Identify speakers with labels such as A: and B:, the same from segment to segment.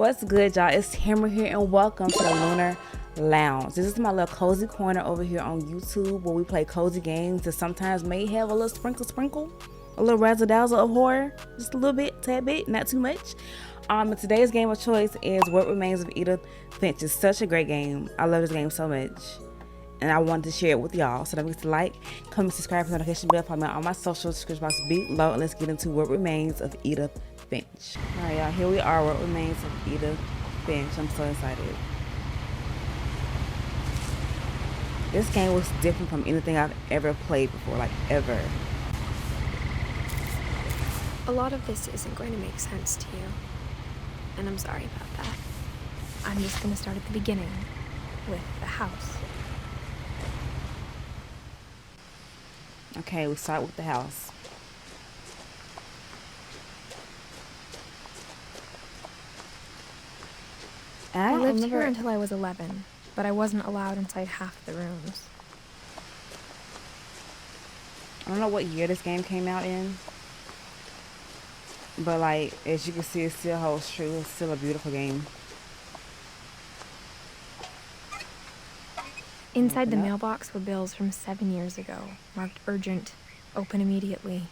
A: What's good, y'all? It's Hammer here, and welcome to the Lunar Lounge. This is my little cozy corner over here on YouTube where we play cozy games that sometimes may have a little sprinkle, a little razzle dazzle of horror, just a little bit, tad bit, not too much. And today's game of choice is What Remains of Edith Finch. It's such a great game. I love this game so much, and I wanted to share it with y'all. So don't forget to like, comment, subscribe, and notification bell. Follow me on my social description box below, and let's get into What Remains of Edith Finch. All right, y'all, here we are. What Remains of Edith Finch. I'm so excited. This game was different from anything I've ever played before, like ever.
B: A lot of this isn't going to make sense to you, and I'm sorry about that. I'm just going to start at the beginning with the house.
A: Okay, we start with the house.
B: I lived here until I was 11, but I wasn't allowed inside half the rooms.
A: I don't know what year this game came out in, but like, as you can see, it still holds true. It's still a beautiful game.
B: Inside the mailbox were bills from 7 years ago, marked urgent, open immediately.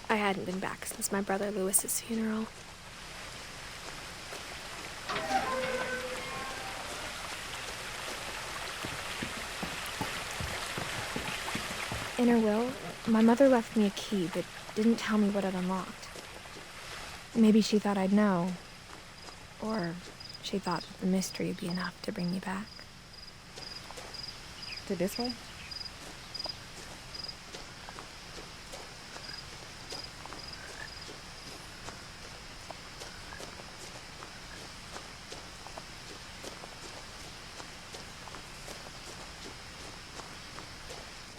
B: I hadn't been back since my brother Lewis's funeral. In her will, my mother left me a key but didn't tell me what it unlocked. Maybe she thought I'd know, or she thought that the mystery would be enough to bring me back.
A: To this way?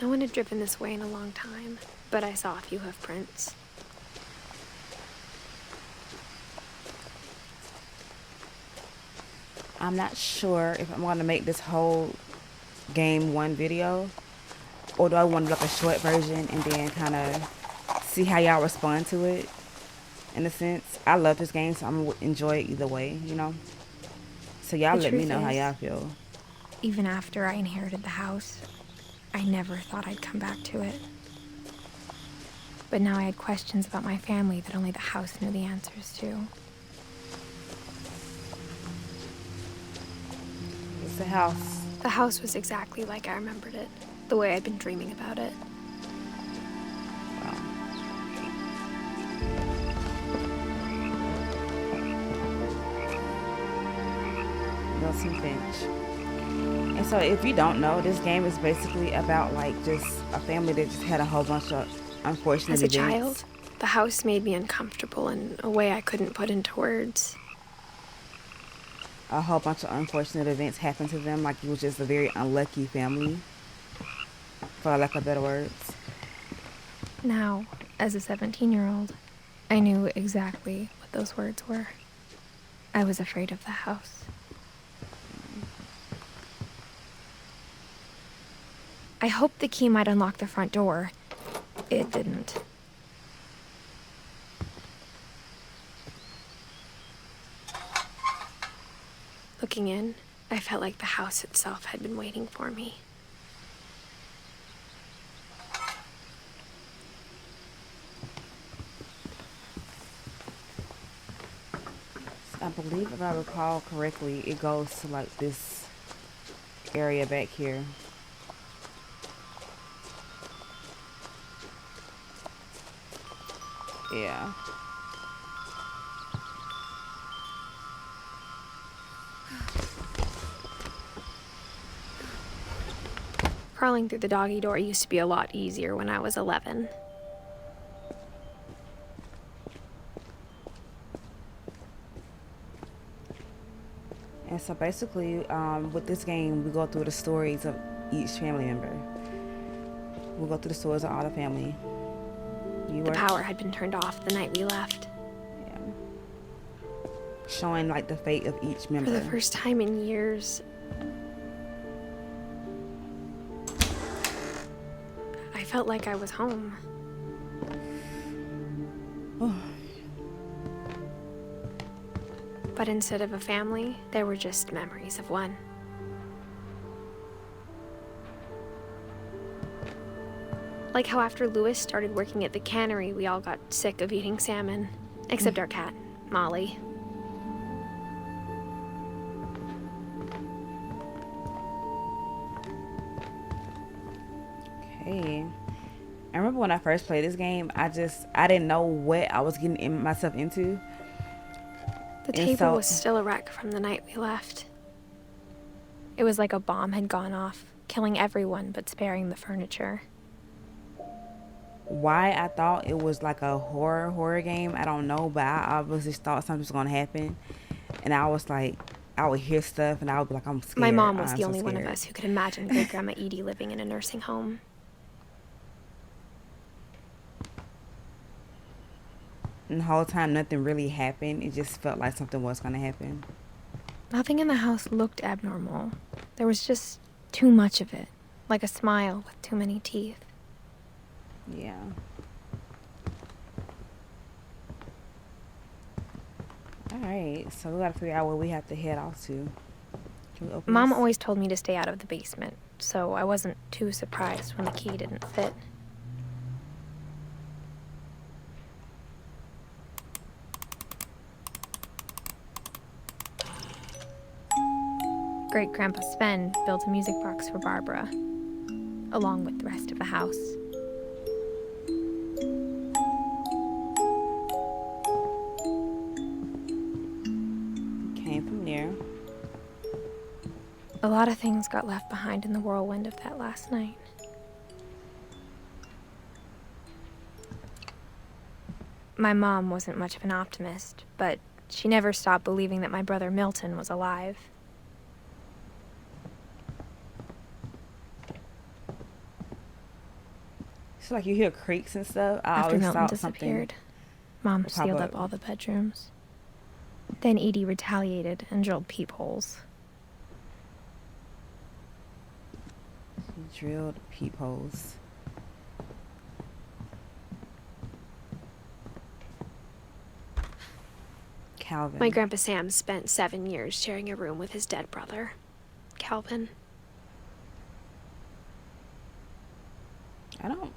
B: No one had driven this way in a long time, but I saw a few hoof prints.
A: I'm not sure if I'm going to make this whole game one video, or do I want to do like a short version and then kind of see how y'all respond to it. In a sense, I love this game, so I'm going to enjoy it either way, you know? So y'all let me know how y'all feel.
B: Even after I inherited the house, I never thought I'd come back to it. But now I had questions about my family that only the house knew the answers to.
A: It's the house.
B: The house was exactly like I remembered it, the way I'd been dreaming about it.
A: Wow. Wilson Finch. And so if you don't know, this game is basically about like just a family that just had a whole bunch of unfortunate events.
B: As a child, the house made me uncomfortable in a way I couldn't put into words.
A: A whole bunch of unfortunate events happened to them, like it was just a very unlucky family, for lack of better words.
B: Now, as a 17-year-old, I knew exactly what those words were. I was afraid of the house. I hoped the key might unlock the front door. It didn't. Looking in, I felt like the house itself had been waiting for me.
A: I believe, if I recall correctly, it goes to like this area back here. Yeah.
B: Crawling through the doggy door used to be a lot easier when I was 11.
A: And so basically, with this game, we go through the stories of each family member. We'll go through the stories of all the family.
B: The power had been turned off the night we left.
A: Yeah. Showing like the fate of each member.
B: For the first time in years, felt like I was home. But instead of a family, there were just memories of one. Like how after Louis started working at the cannery, we all got sick of eating salmon. Except our cat, Molly.
A: Okay. I remember when I first played this game, I didn't know what I was getting myself into.
B: The table was still a wreck from the night we left. It was like a bomb had gone off, killing everyone but sparing the furniture.
A: Why I thought it was like a horror game, I don't know, but I obviously thought something was gonna happen, and I was like, I would hear stuff and I would be like, I'm scared.
B: My mom was the only one of us who could imagine great grandma Edie living in a nursing home.
A: And the whole time nothing really happened. It just felt like something was gonna happen.
B: Nothing in the house looked abnormal. There was just too much of it, like a smile with too many teeth.
A: Yeah. Alright, so we gotta figure out where we have to head off to. Can we open
B: Mom
A: this?
B: always told me to stay out of the basement, so I wasn't too surprised when the key didn't fit. Great-Grandpa Sven built a music box for Barbara, along with the rest of the house.
A: Came from there.
B: A lot of things got left behind in the whirlwind of that last night. My mom wasn't much of an optimist, but she never stopped believing that my brother Milton was alive.
A: It's like you hear creaks and stuff. I
B: After
A: always
B: Milton
A: thought
B: disappeared,
A: something
B: Mom
A: would pop
B: sealed
A: up.
B: up all the bedrooms. Then Edie retaliated and drilled peepholes.
A: She drilled peepholes. Calvin.
B: My Grandpa Sam spent 7 years sharing a room with his dead brother, Calvin.
A: I don't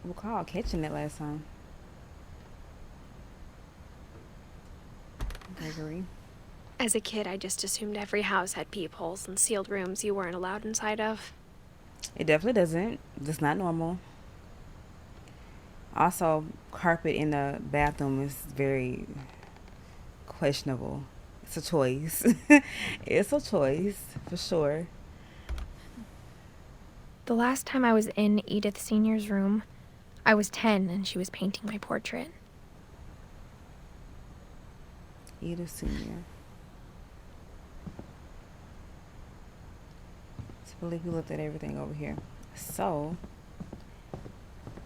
A: recall catching it last time. Gregory.
B: As a kid, I just assumed every house had peepholes and sealed rooms you weren't allowed inside of.
A: It definitely doesn't. It's not normal. Also, carpet in the bathroom is very questionable. It's a choice. It's a choice, for sure.
B: The last time I was in Edith Sr.'s room, I was 10 and she was painting my portrait.
A: Edith Sr. I believe we looked at everything over here. So,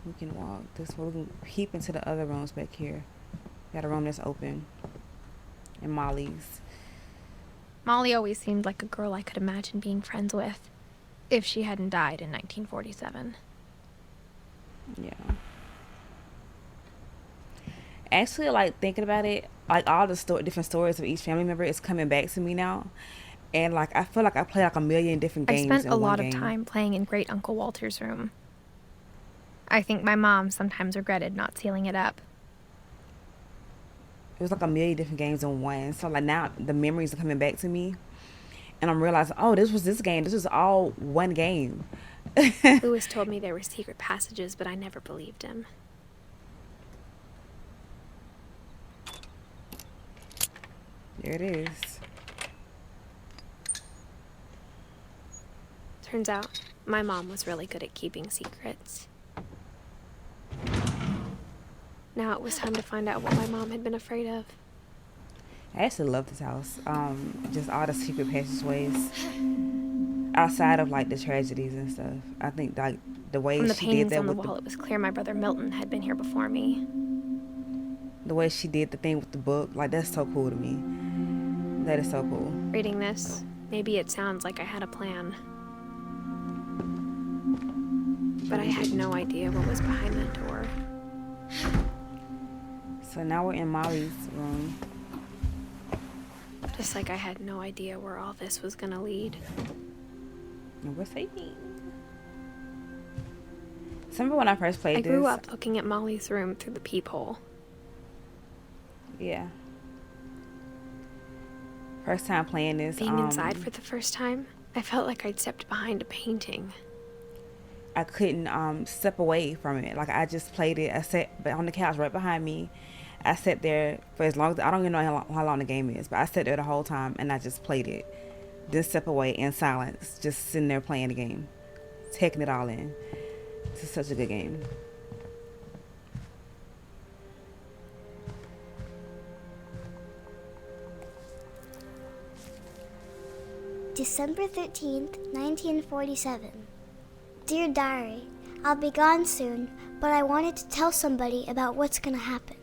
A: we can walk this way. We can peep into the other rooms back here. Got a room that's open. And Molly's.
B: Molly always seemed like a girl I could imagine being friends with, if she hadn't died in 1947.
A: Yeah. Actually, like, thinking about it, like, all the different stories of each family member is coming back to me now. And, like, I feel like I play, like, a million different games in one game.
B: I spent a lot of time playing in Great Uncle Walter's room. I think my mom sometimes regretted not sealing it up.
A: It was like a million different games in one. So, like, now the memories are coming back to me. And I'm realizing, oh, this was this game. This was all one game.
B: Louis told me there were secret passages, but I never believed him.
A: There it is.
B: Turns out, my mom was really good at keeping secrets. Now it was time to find out what my mom had been afraid of.
A: I actually love this house. Just all the secret passageways. Outside of, like, the tragedies and stuff. I think, like, the way
B: From the
A: she did
B: paintings
A: that
B: on the
A: with
B: wall, it was clear my brother Milton had been here before me.
A: the way she did the thing with the book, like, that's so cool to me. That is so cool.
B: Reading this, maybe it sounds like I had a plan. but I had no idea what was behind that door.
A: So now we're in Molly's room.
B: Just like I had no idea where all this was gonna lead.
A: And we're saving. So remember when I first played this?
B: I grew up looking at Molly's room through the peephole.
A: Yeah. First time playing this.
B: Being inside for the first time, I felt like I'd stepped behind a painting.
A: I couldn't step away from it. Like, I just played it. I sat on the couch right behind me. I sat there for as long as, I don't even know how long the game is, but I sat there the whole time and I just played it. Didn't step away in silence, just sitting there playing the game, taking it all in. This is such a good game.
C: December 13th, 1947. Dear Diary, I'll be gone soon, but I wanted to tell somebody about what's gonna happen.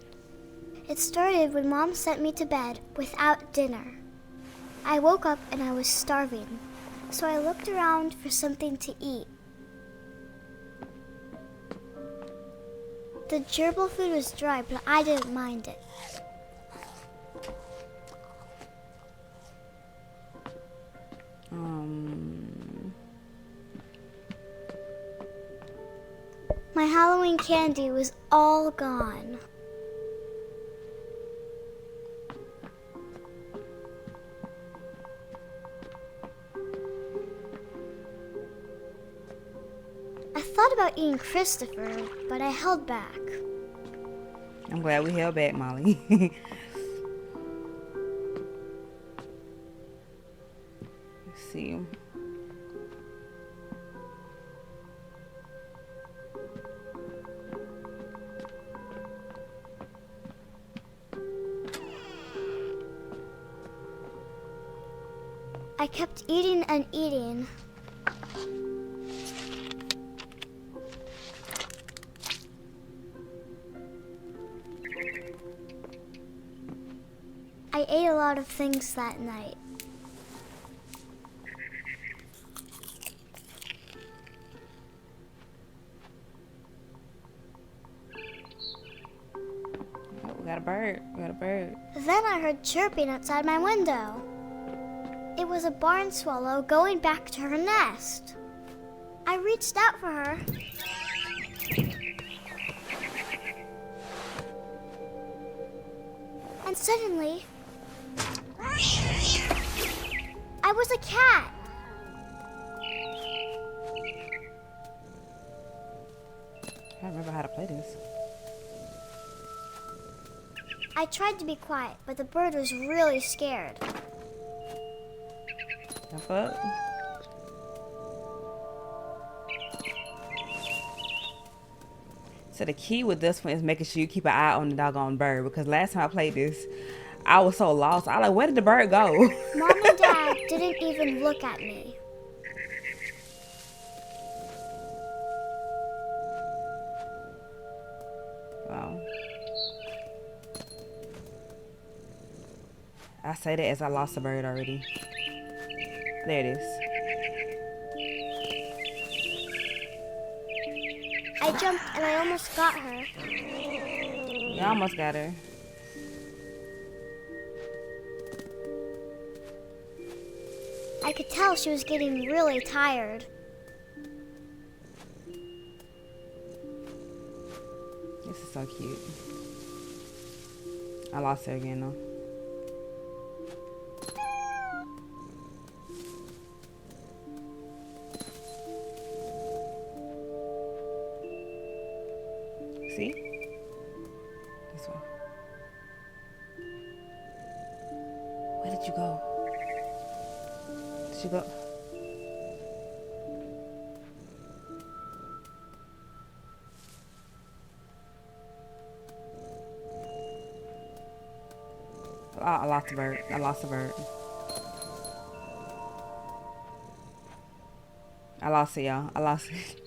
C: It started when Mom sent me to bed without dinner. I woke up and I was starving, so I looked around for something to eat. The gerbil food was dry, but I didn't mind it. My Halloween candy was all gone. I thought about eating Christopher, but I held back.
A: I'm glad we held back, Molly. Let's see.
C: I kept eating and eating. I ate a lot of things that night.
A: Oh, we got a bird. We got a bird.
C: Then I heard chirping outside my window. It was a barn swallow going back to her nest. I reached out for her. And suddenly, I was a cat.
A: I don't remember how to play this.
C: I tried to be quiet, but the bird was really scared.
A: Jump up. So the key with this one is making sure you keep an eye on the doggone bird, because last time I played this, I was so lost. I was like, where did the bird go?
C: Mom and Dad didn't even look at me.
A: Wow. I say that as I lost the bird already. There it is.
C: I jumped and I almost got her.
A: You almost got her.
C: I could tell she was getting really tired.
A: This is so cute. I lost her again though. See? This one. Where did you go? Did you go? Oh, I lost the bird. I lost the bird. I lost it, y'all. I lost it.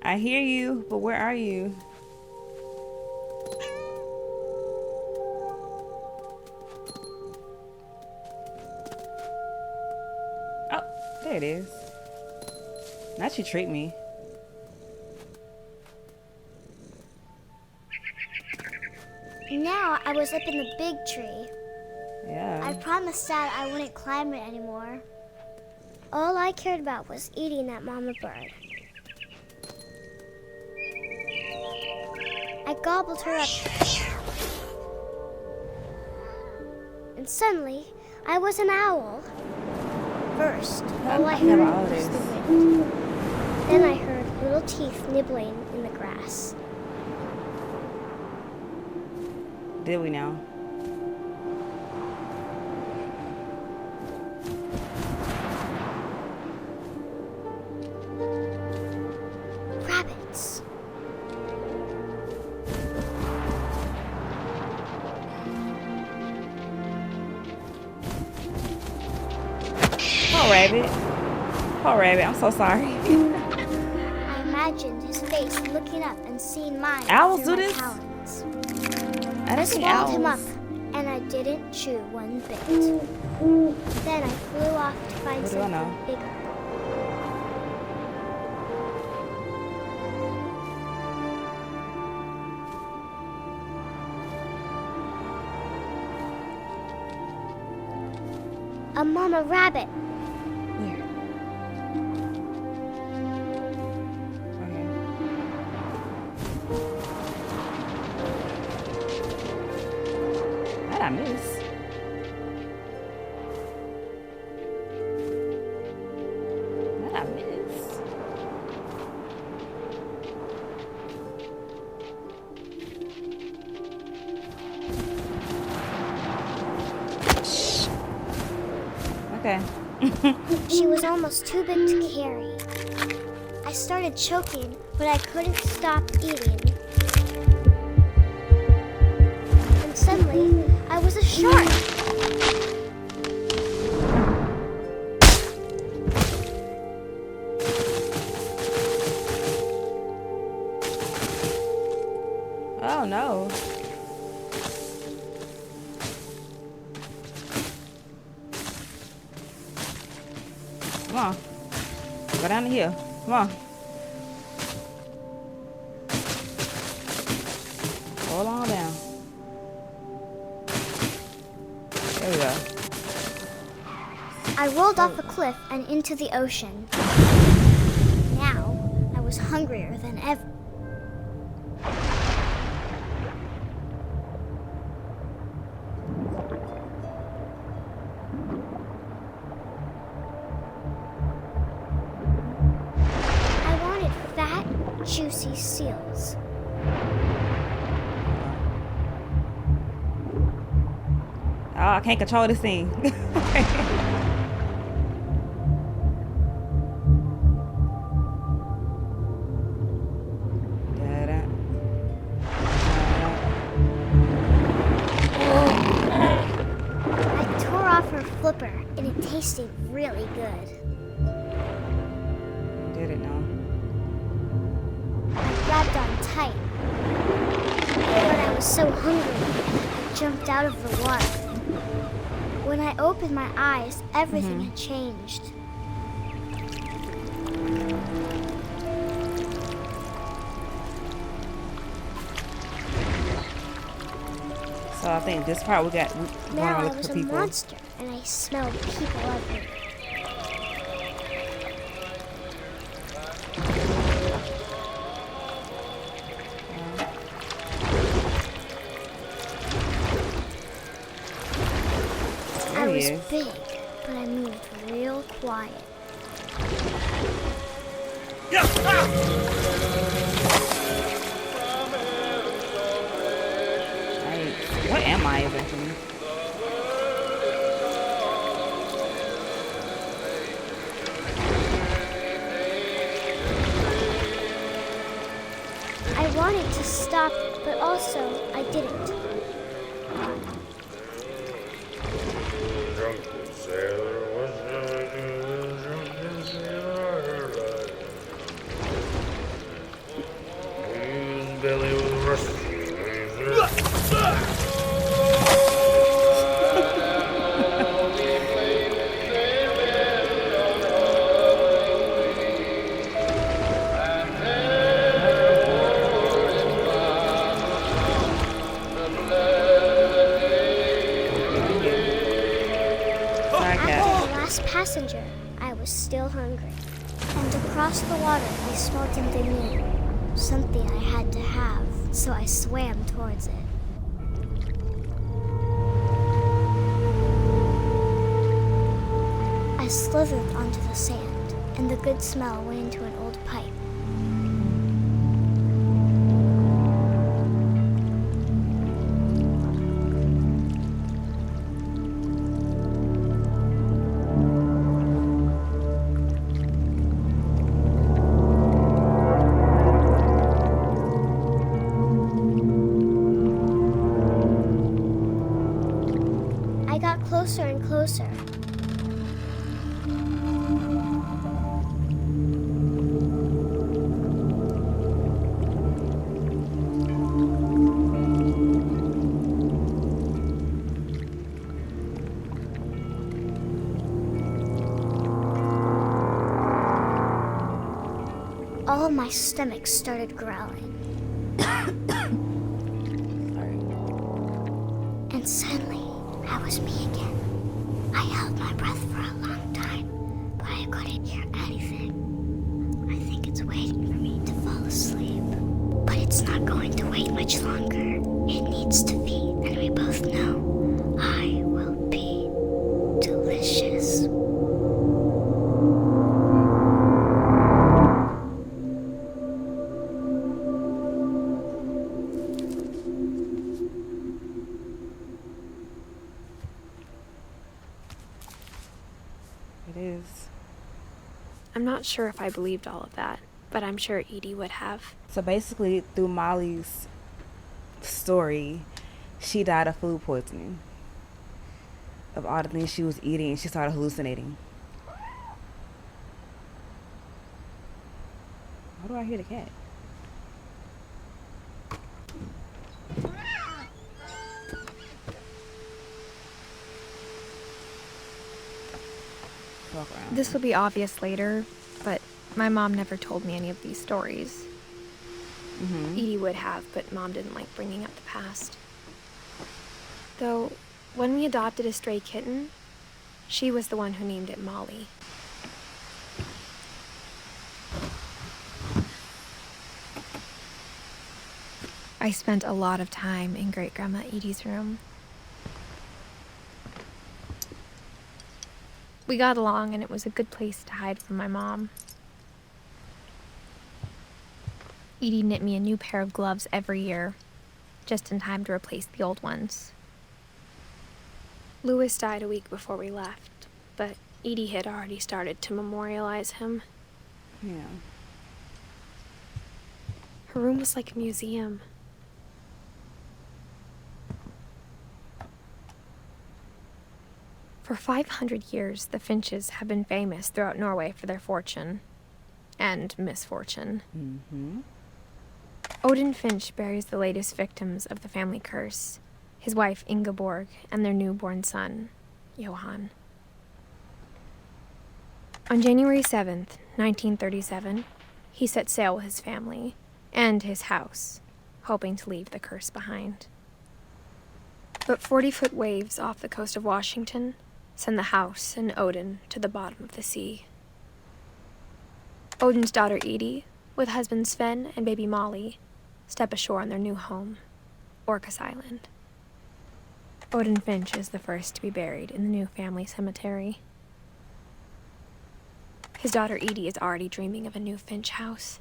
A: I hear you, but where are you? Oh, there it is. Now she tricked me.
C: Now I was up in the big tree.
A: Yeah.
C: I promised Dad I wouldn't climb it anymore. All I cared about was eating that mama bird. I gobbled her up. And suddenly, I was an owl. First, all I heard was the wind. Then I heard little teeth nibbling in the grass.
A: Did we now?
C: Rabbits.
A: Poor rabbit. Poor rabbit. I'm so sorry.
C: I imagined his face looking up and seeing mine
A: Owls
C: through
A: do
C: my
A: this?
C: talons.
A: I
C: I
A: didn't think
C: swallowed him up,
A: owls.
C: and I didn't chew one bit. Then I flew off to find
A: What do I know?
C: something bigger. A mama rabbit.
A: Where? Okay. What I miss? What I miss? Okay.
C: She was almost too big to carry. I started choking, but I couldn't stop eating. And suddenly, I was a shark.
A: Oh no. Come on. Go down to here. Come on. Roll on down. There we go.
C: I rolled off a cliff and into the ocean. Now, I was hungrier than ever. I wanted fat, juicy seals.
A: Oh, I can't control this thing. Da-da.
C: I tore off her flipper, and it tasted really good.
A: Did it now?
C: I grabbed on tight. But I was so hungry, I jumped out of the water. When I opened my eyes, everything had changed.
A: So I think this part we got. We
C: Now
A: want
C: I
A: to look
C: was
A: for
C: a
A: people.
C: monster, and I smelled people everywhere. I
A: There he
C: was
A: is.
C: big, but I moved real quiet.
A: Right. What am I eventually?
C: I wanted to stop, but also I didn't.
D: Drunken sailor was a drunken sailor. His belly was rusty.
C: passenger, I was still hungry. And across the water, I smelled something new. Something I had to have, so I swam towards it. I slithered onto the sand, and the good smell went into an old pipe. I got closer and closer. All of my stomach started growling. And suddenly, I was me again. I held my breath for a long time, but I couldn't hear anything. I think it's waiting for me to fall asleep. But it's not going to wait much longer. It needs to feed, and we both know I will be delicious.
A: It is.
B: I'm not sure if I believed all of that, but I'm sure Edie would have.
A: So basically, through Molly's story, she died of food poisoning. Of all the things she was eating, she started hallucinating. Why do I hear the cat? Walk around.
B: This will be obvious later, but my mom never told me any of these stories. Edie would have, but Mom didn't like bringing up the past. Though, when we adopted a stray kitten, she was the one who named it Molly. I spent a lot of time in Great-Grandma Edie's room. We got along, and it was a good place to hide from my mom. Edie knit me a new pair of gloves every year, just in time to replace the old ones. Louis died a week before we left, but Edie had already started to memorialize him.
A: Yeah.
B: Her room was like a museum. For 500 years, the Finches have been famous throughout Norway for their fortune and misfortune. Odin Finch buries the latest victims of the family curse, his wife Ingeborg and their newborn son, Johan. On January 7th, 1937, he set sail with his family and his house, hoping to leave the curse behind. But 40-foot waves off the coast of Washington send the house and Odin to the bottom of the sea. Odin's daughter Edie, with husband Sven and baby Molly, step ashore on their new home, Orcas Island. Odin Finch is the first to be buried in the new family cemetery. His daughter Edie is already dreaming of a new Finch house.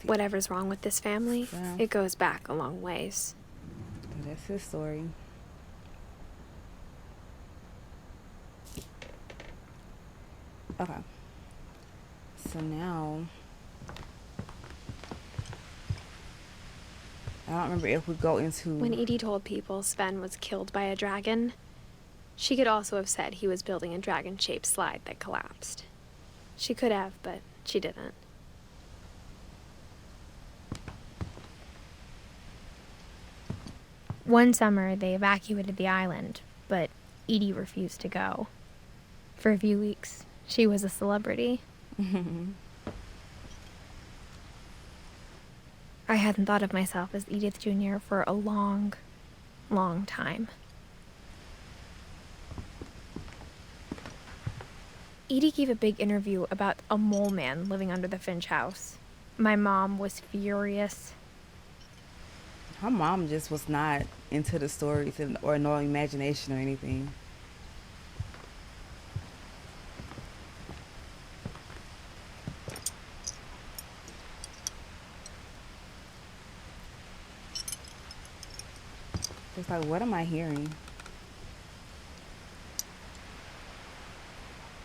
B: Whatever's wrong with this family,
A: Yeah.
B: it goes back a long ways.
A: That's his story. Okay. So now, I don't remember if we go into...
B: When Edie told people Sven was killed by a dragon, she could also have said he was building a dragon-shaped slide that collapsed. She could have, but she didn't. One summer, they evacuated the island, but Edie refused to go. For a few weeks, she was a celebrity. I hadn't thought of myself as Edith Jr. for a long, long time. Edie gave a big interview about a mole man living under the Finch house. My mom was furious.
A: Her mom just was not into the stories or no imagination or anything. It's like, what am I hearing?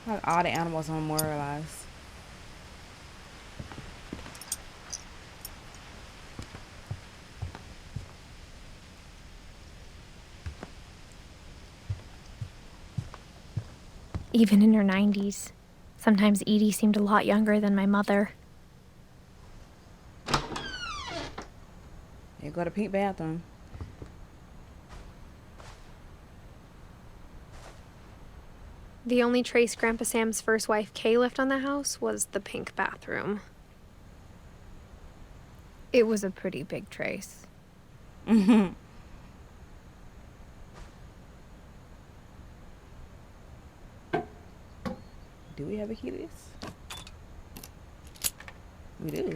A: Like all the animals are memorialized.
B: Even in her 90s, sometimes Edie seemed a lot younger than my mother.
A: You go to pink bathroom.
B: The only trace Grandpa Sam's first wife, Kay, left on the house was the pink bathroom. It was a pretty big trace.
A: Do we have a key to this? We do.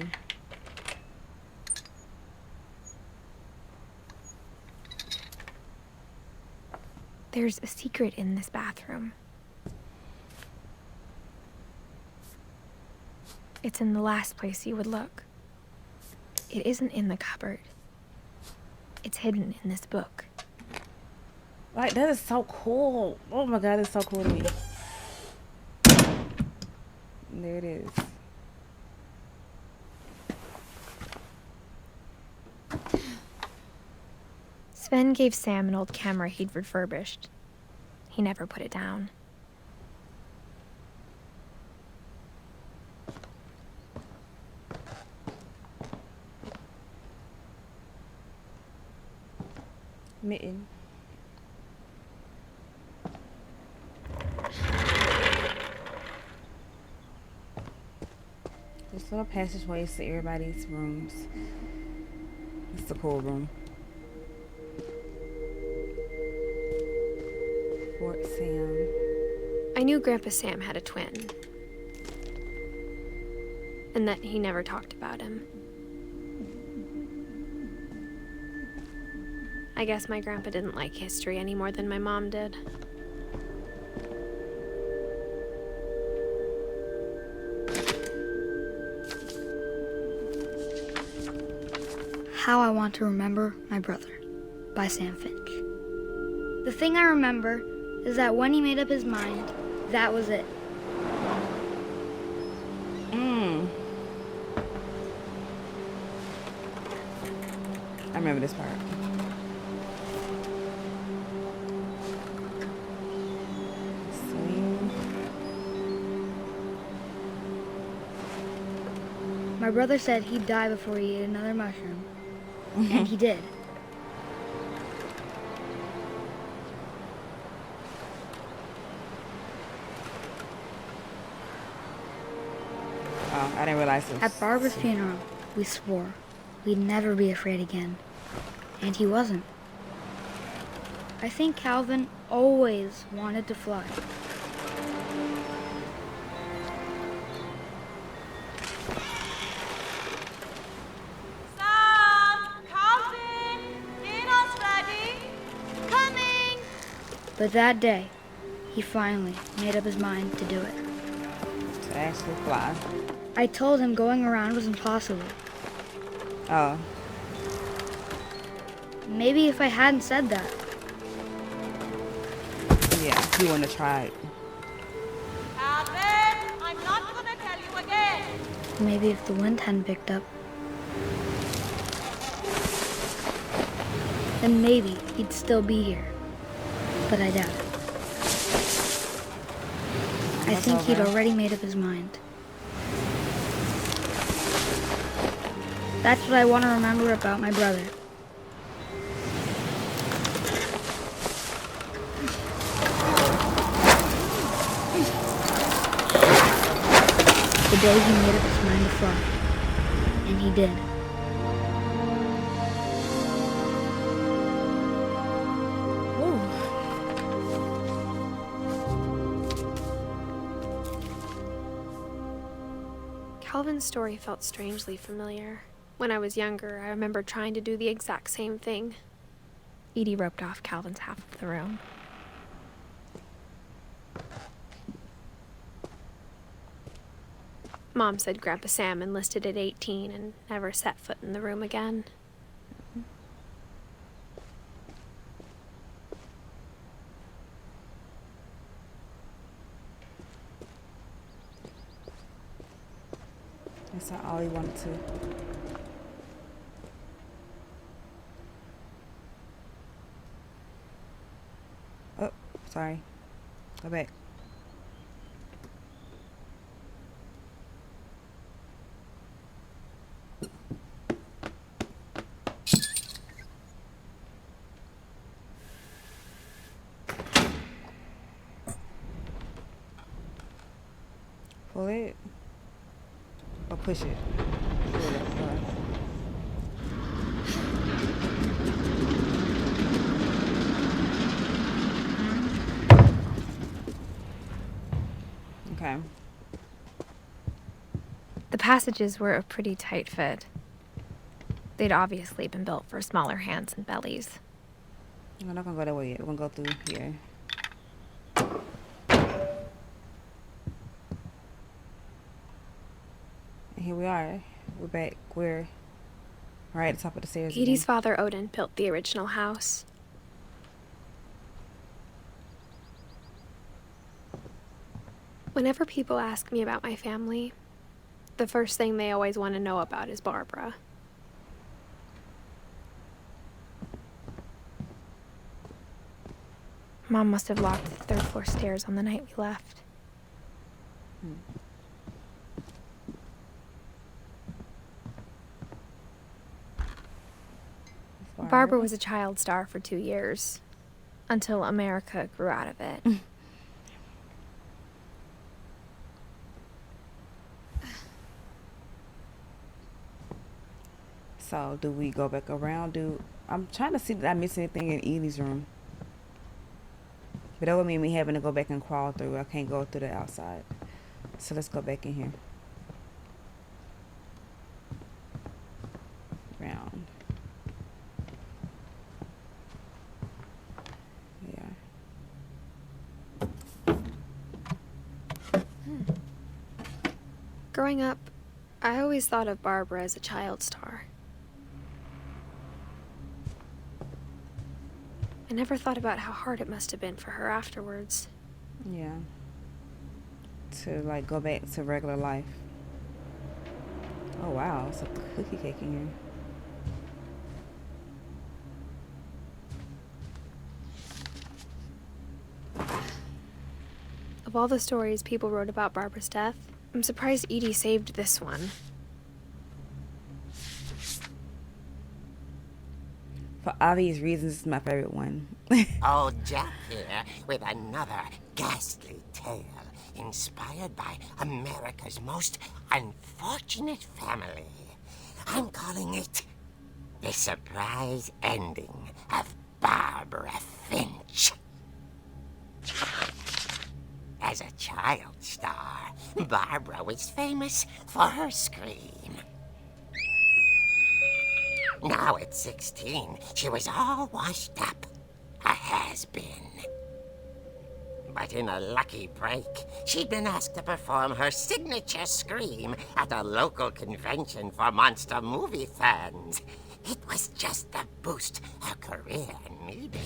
B: There's a secret in this bathroom. It's in the last place you would look. It isn't in the cupboard. It's hidden in this book.
A: Like, that is so cool. Oh my god, it's so cool to me. There it is.
B: Sven gave Sam an old camera he'd refurbished. He never put it down.
A: Mitten. This little passageways to everybody's rooms. It's the cool room. Fort Sam.
B: I knew Grandpa Sam had a twin. And that he never talked about him. I guess my grandpa didn't like history any more than my mom did.
E: How I Want to Remember My Brother by Sam Finch. The thing I remember is that when he made up his mind, that was it.
A: I remember this part. Swing.
E: My brother said he'd die before he ate another mushroom. And he did.
A: Oh, I didn't realize this.
E: At Barbara's funeral, we swore we'd never be afraid again. And he wasn't. I think Calvin always wanted to fly. But that day, he finally made up his mind to do it.
A: To actually fly.
E: I told him going around was impossible.
A: Oh.
E: Maybe if I hadn't said that.
A: Yeah, he wouldn't have tried.
F: Alvin, I'm not gonna tell you again.
E: Maybe if the wind hadn't picked up. Then maybe he'd still be here. But I doubt it. I think he'd already made up his mind. That's what I want to remember about my brother. The day he made up his mind to fly. And he did.
B: Calvin's story felt strangely familiar. When I was younger, I remember trying to do the exact same thing. Edie roped off Calvin's half of the room. Mom said Grandpa Sam enlisted at 18 and never set foot in the room again.
A: That's all he wanted to. Oh, sorry. Go back. Pull it. Or push it. Pull it up. Okay.
B: The passages were a pretty tight fit. They'd obviously been built for smaller hands and bellies.
A: We're not gonna go that way yet. We're gonna go through here. And here we are. We're back. We're right at the top of the stairs.
B: Edie's
A: again.
B: father, Odin, built the original house. Whenever people ask me about my family, the first thing they always want to know about is Barbara. Mom must have locked the third floor stairs on the night we left. Barbara was a child star for 2 years, until America grew out of it.
A: So, do we go back around? I'm trying to see if I miss anything in Edie's room. But that would mean me having to go back and crawl through. I can't go through the outside. So let's go back in here. Round. Yeah.
B: Growing up, I always thought of Barbara as a child star. I never thought about how hard it must have been for her afterwards.
A: Yeah. To like go back to regular life. Oh wow, it's a cookie cake in here.
B: Of all the stories people wrote about Barbara's death, I'm surprised Edie saved this one.
A: For obvious reasons, it's my favorite one.
G: Old Jack here with another ghastly tale inspired by America's most unfortunate family. I'm calling it The Surprise Ending of Barbara Finch. As a child star, Barbara was famous for her scream. Now at 16, she was all washed up. A has-been. But in a lucky break, she'd been asked to perform her signature scream at a local convention for monster movie fans. It was just the boost her career needed.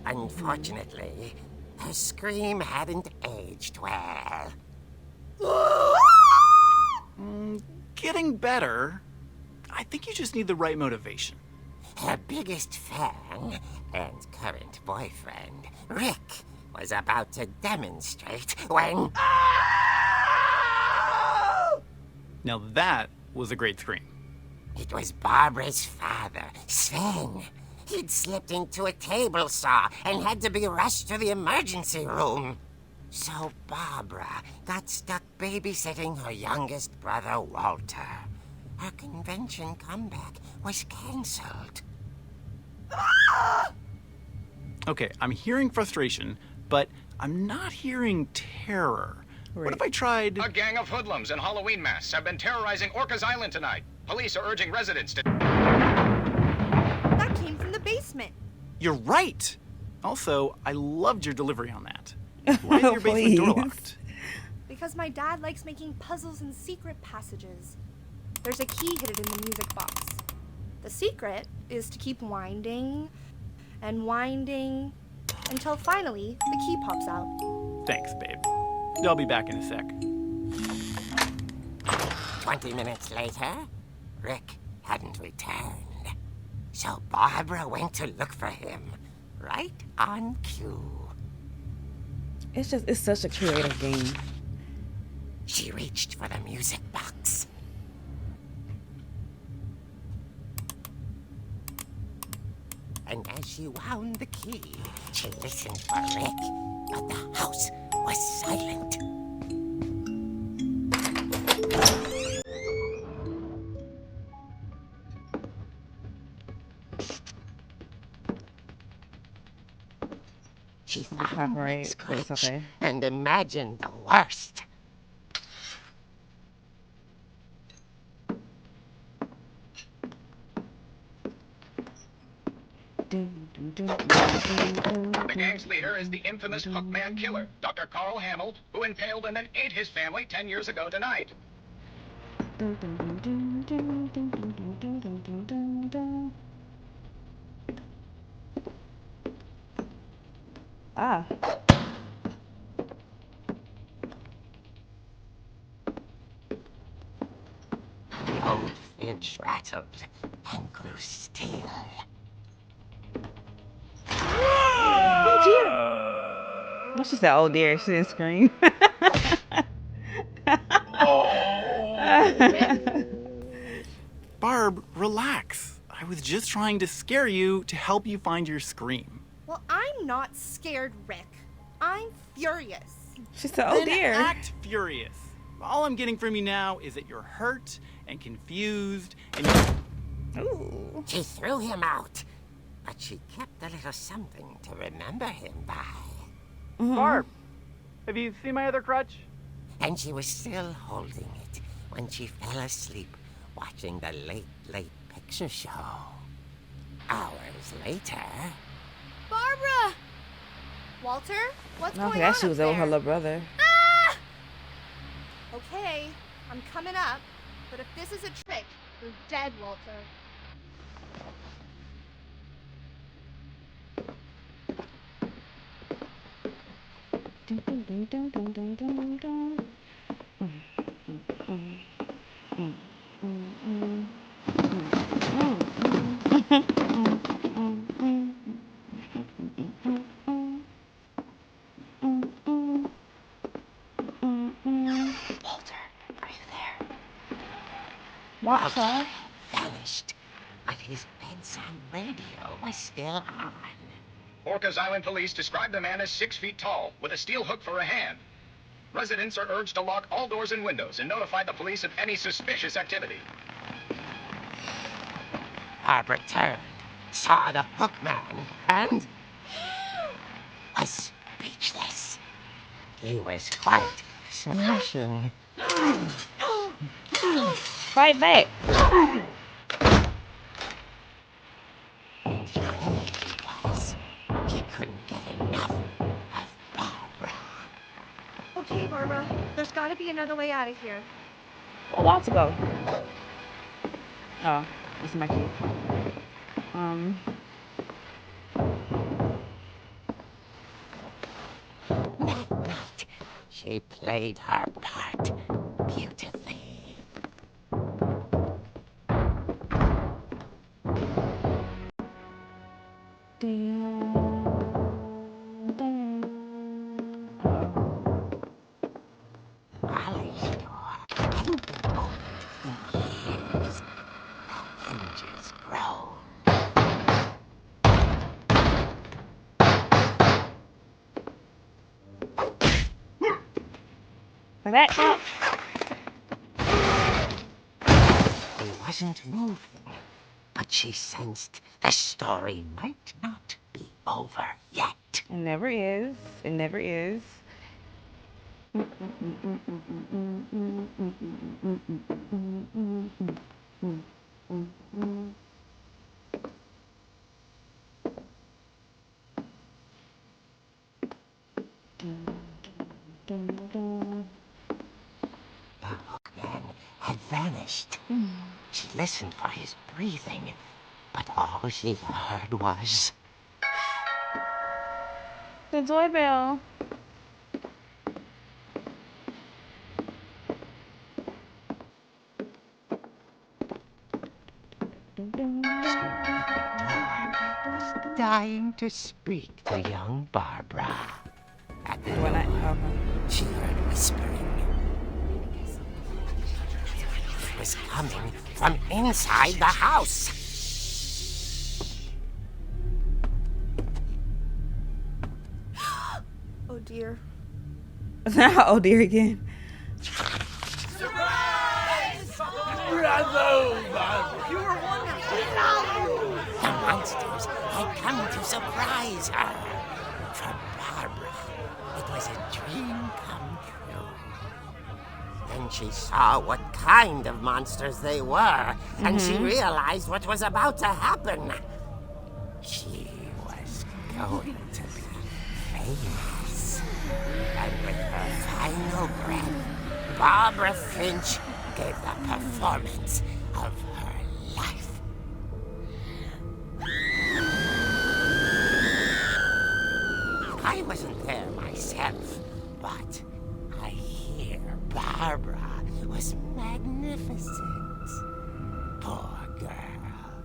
G: Unfortunately, her scream hadn't aged well.
H: Getting better. I think you just need the right motivation.
G: Her biggest fan and current boyfriend, Rick, was about to demonstrate when...
H: Now that was a great scream.
G: It was Barbara's father, Sven. He'd slipped into a table saw and had to be rushed to the emergency room. So Barbara got stuck babysitting her youngest brother, Walter. Her convention comeback was cancelled.
H: Okay, I'm hearing frustration, but I'm not hearing terror. What if I tried...
I: A gang of hoodlums in Halloween masks have been terrorizing Orcas Island tonight. Police are urging residents to...
J: That came from the basement.
H: You're right! Also, I loved your delivery on that. Why is your basement door locked?
J: Because my dad likes making puzzles and secret passages. There's a key hidden in the music box. The secret is to keep winding and winding until finally the key pops out.
H: Thanks, babe. I'll be back in a sec.
G: 20 minutes later, Rick hadn't returned. So Barbara went to look for him, right on cue.
A: It's such a creative game.
G: She reached for the music box. And as she wound the key, she listened for Rick, but the house was silent. She found Rick's crutch and imagined the worst.
I: The gang's leader is the infamous Hookman killer, Dr. Carl Hamill, who impaled and then ate his family 10 years ago tonight.
A: Ah.
G: The old Finch rattled and grew still.
A: What's just that old dear? She didn't scream.
H: Barb, relax. I was just trying to scare you to help you find your scream.
J: Well, I'm not scared, Rick. I'm furious.
A: She said, oh dear.
H: Act furious. All I'm getting from you now is that you're hurt and confused and
A: Ooh.
G: She threw him out, but she kept a little something to remember him by.
H: Barb, have you seen my other crutch?
G: And she was still holding it when she fell asleep watching the Late Late Picture Show. Hours later...
J: Barbara! Walter, what's going on
A: that she was
J: up
A: over her
J: there?
A: little brother.
J: Ah! Okay, I'm coming up, but if this is a trick, you're dead, Walter.
G: Walter vanished, but his bedside radio was still on.
I: Orcas Island police describe the man as 6 feet tall, with a steel hook for a hand. Residents are urged to lock all doors and windows and notify the police of any suspicious activity.
G: Barbara turned, saw the hook man, and was speechless. He was quite smashing.
A: Fight back.
G: He couldn't get enough of Barbara.
J: Okay, Barbara, there's gotta be another way out of here.
A: Where Walter go? Oh, this is my key.
G: That night, she played her part beautifully. Ollie's door hadn't been opened in years. The hinges groaned.
A: Like that.
G: He wasn't moving, but she sensed the story might not be over yet.
A: It never is. It never is.
G: Man had vanished. She listened for his breathing, but all she heard was...
A: The doorbell.
G: dying to speak to young Barbara. At the door,
A: Okay.
G: she heard whispering. It was coming from inside the house.
J: Oh dear.
A: Oh dear again.
G: The monsters had come to surprise her. For Barbara, it was a dream come true. Then she saw what kind of monsters they were, and she realized what was about to happen. She was going to be famous. And with her final breath, Barbara Finch gave the performance of her life. I wasn't there myself, but I hear Barbara was magnificent. Poor girl.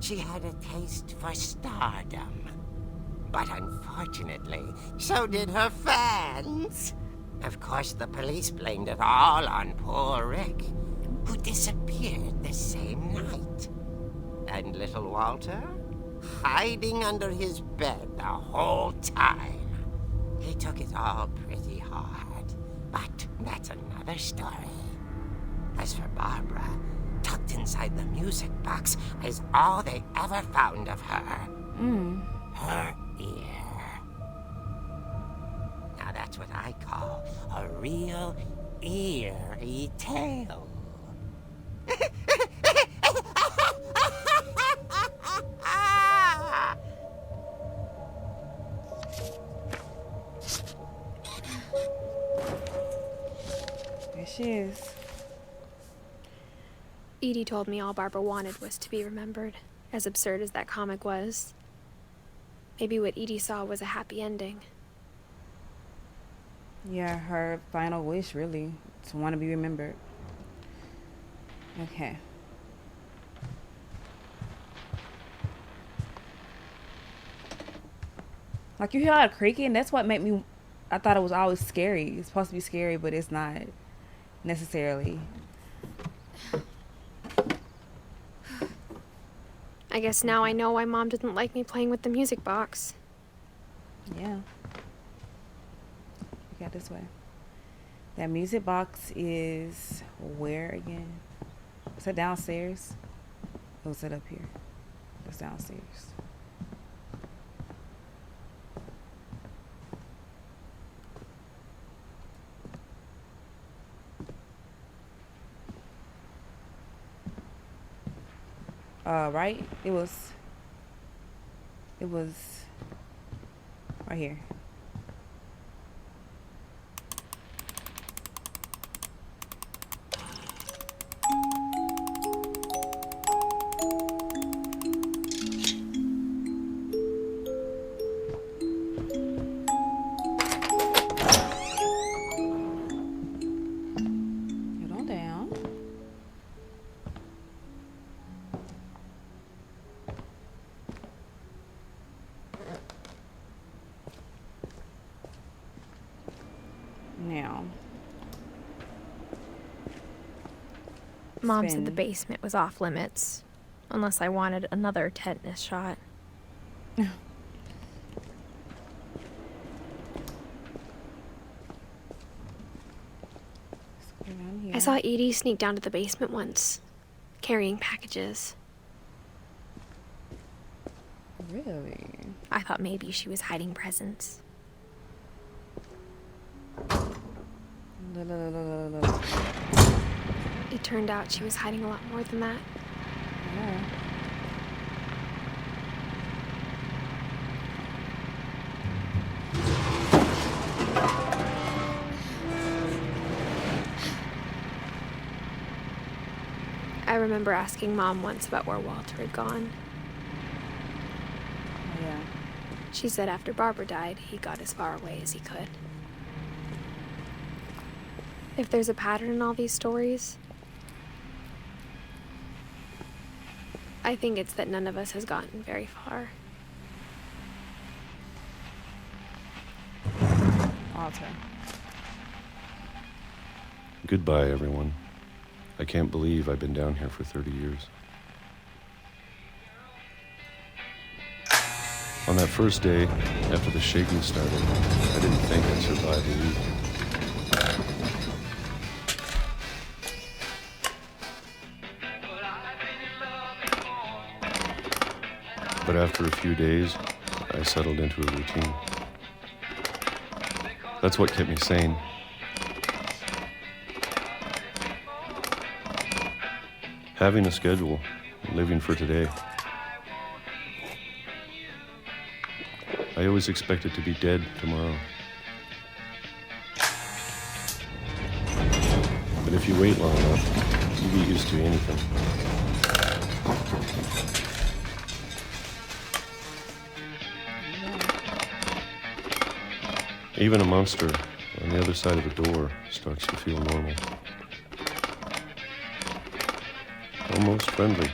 G: She had a taste for stardom. But unfortunately, so did her fans. Of course, the police blamed it all on poor Rick, who disappeared the same night. And little Walter? Hiding under his bed the whole time. He took it all pretty hard, but that's another story. As for Barbara, tucked inside the music box is all they ever found of her. Her ear. Now that's what I call a real eerie tale.
A: There she is.
B: Edie told me all Barbara wanted was to be remembered, as absurd as that comic was. Maybe what Edie saw was a happy ending.
A: Yeah, her final wish, really, to want to be remembered. Okay. Like, you hear a lot of creaking, that's what made me... I thought it was always scary. It's supposed to be scary, but it's not necessarily.
B: I guess now I know why Mom didn't like me playing with the music box.
A: Yeah. We got this way. That music box is where again? Is that downstairs? Or is that up here? It's downstairs. Right? It was right here. Get on down. Now,
B: Mom said
A: spin.
B: the basement was off limits, unless I wanted another tetanus shot. I saw Edie sneak down to the basement once, carrying packages.
A: Really?
B: I thought maybe she was hiding presents. It turned out she was hiding a lot more than that.
A: Yeah.
B: I remember asking Mom once about where Walter had gone.
A: Yeah.
B: She said after Barbara died, he got as far away as he could. If there's a pattern in all these stories, I think it's that none of us has gotten very far.
A: Walter.
K: Goodbye, everyone. I can't believe I've been down here for 30 years. On that first day, after the shaking started, I didn't think I'd survive a week. But after a few days, I settled into a routine. That's what kept me sane. Having a schedule, living for today. I always expected to be dead tomorrow. But if you wait long enough, you get used to anything. Even a monster on the other side of a door starts to feel normal. Almost friendly.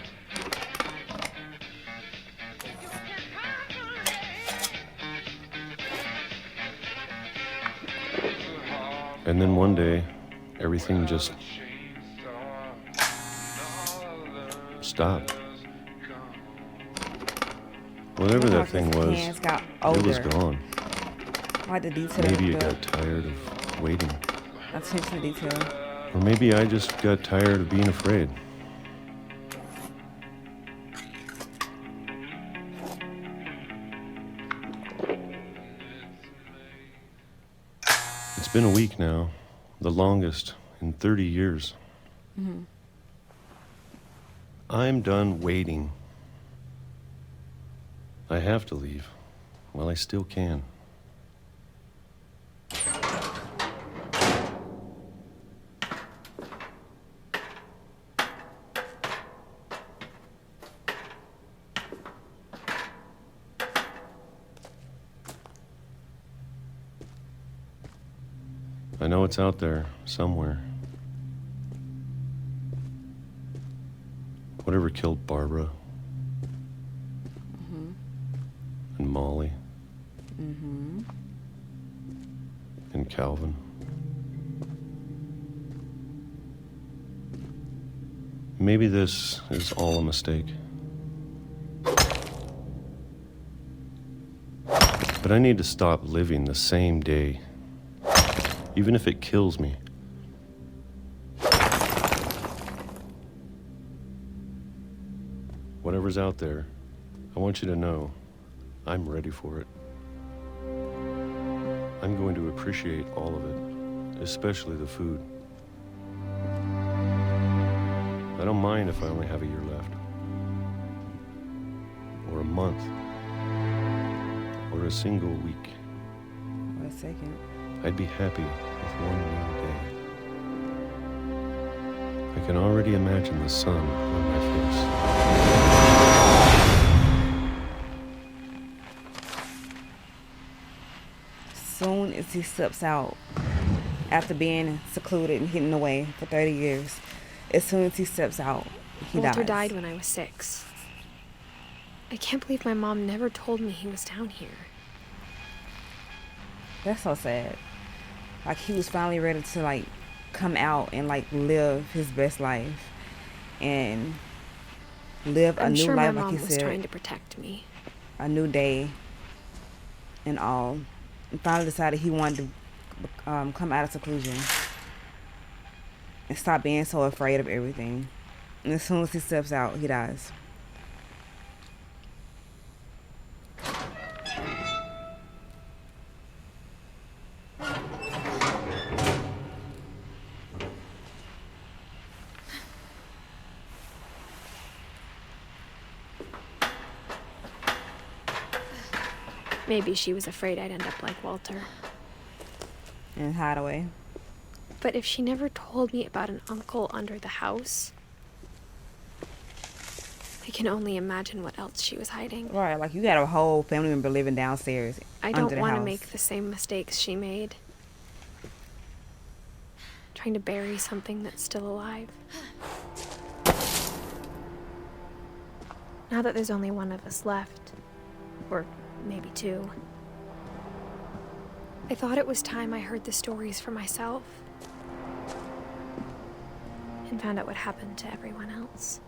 K: And then one day, everything just stopped. Whatever that thing was, it was gone.
A: I like the detail.
K: Maybe it got tired of waiting.
A: Attention to detail.
K: Or maybe I just got tired of being afraid. It's been a week now, the longest in 30 years.
A: Mm-hmm.
K: I'm done waiting. I have to leave while I still can. I know it's out there, somewhere. Whatever killed Barbara.
A: Mm-hmm.
K: And Molly.
A: Mm-hmm.
K: And Calvin. Maybe this is all a mistake. But I need to stop living the same day. Even if it kills me. Whatever's out there, I want you to know I'm ready for it. I'm going to appreciate all of it, especially the food. I don't mind if I only have a year left. Or a month. Or a single week.
A: Wait a second.
K: I'd be happy with one new day. I can already imagine the sun on my
A: face. Soon as he steps out, after being secluded and hidden away for 30 years, as soon as he steps out, he dies.
B: Walter died when I was 6. I can't believe my mom never told me he was down here.
A: That's so sad. Like, he was finally ready to, like, come out and, like, live his best life. And live a new life, like he said. I'm sure my mom was
B: trying to protect me.
A: A new day and all. And finally decided he wanted to come out of seclusion. And stop being so afraid of everything. And as soon as he steps out, he dies.
B: Maybe she was afraid I'd end up like Walter.
A: And hide away.
B: But if she never told me about an uncle under the house, I can only imagine what else she was hiding.
A: Right, like you got a whole family member living downstairs.
B: I
A: under
B: don't
A: the
B: want to
A: house.
B: make the same mistakes she made. Trying to bury something that's still alive. Now that there's only one of us left, or maybe two, I thought it was time I heard the stories for myself and found out what happened to everyone else.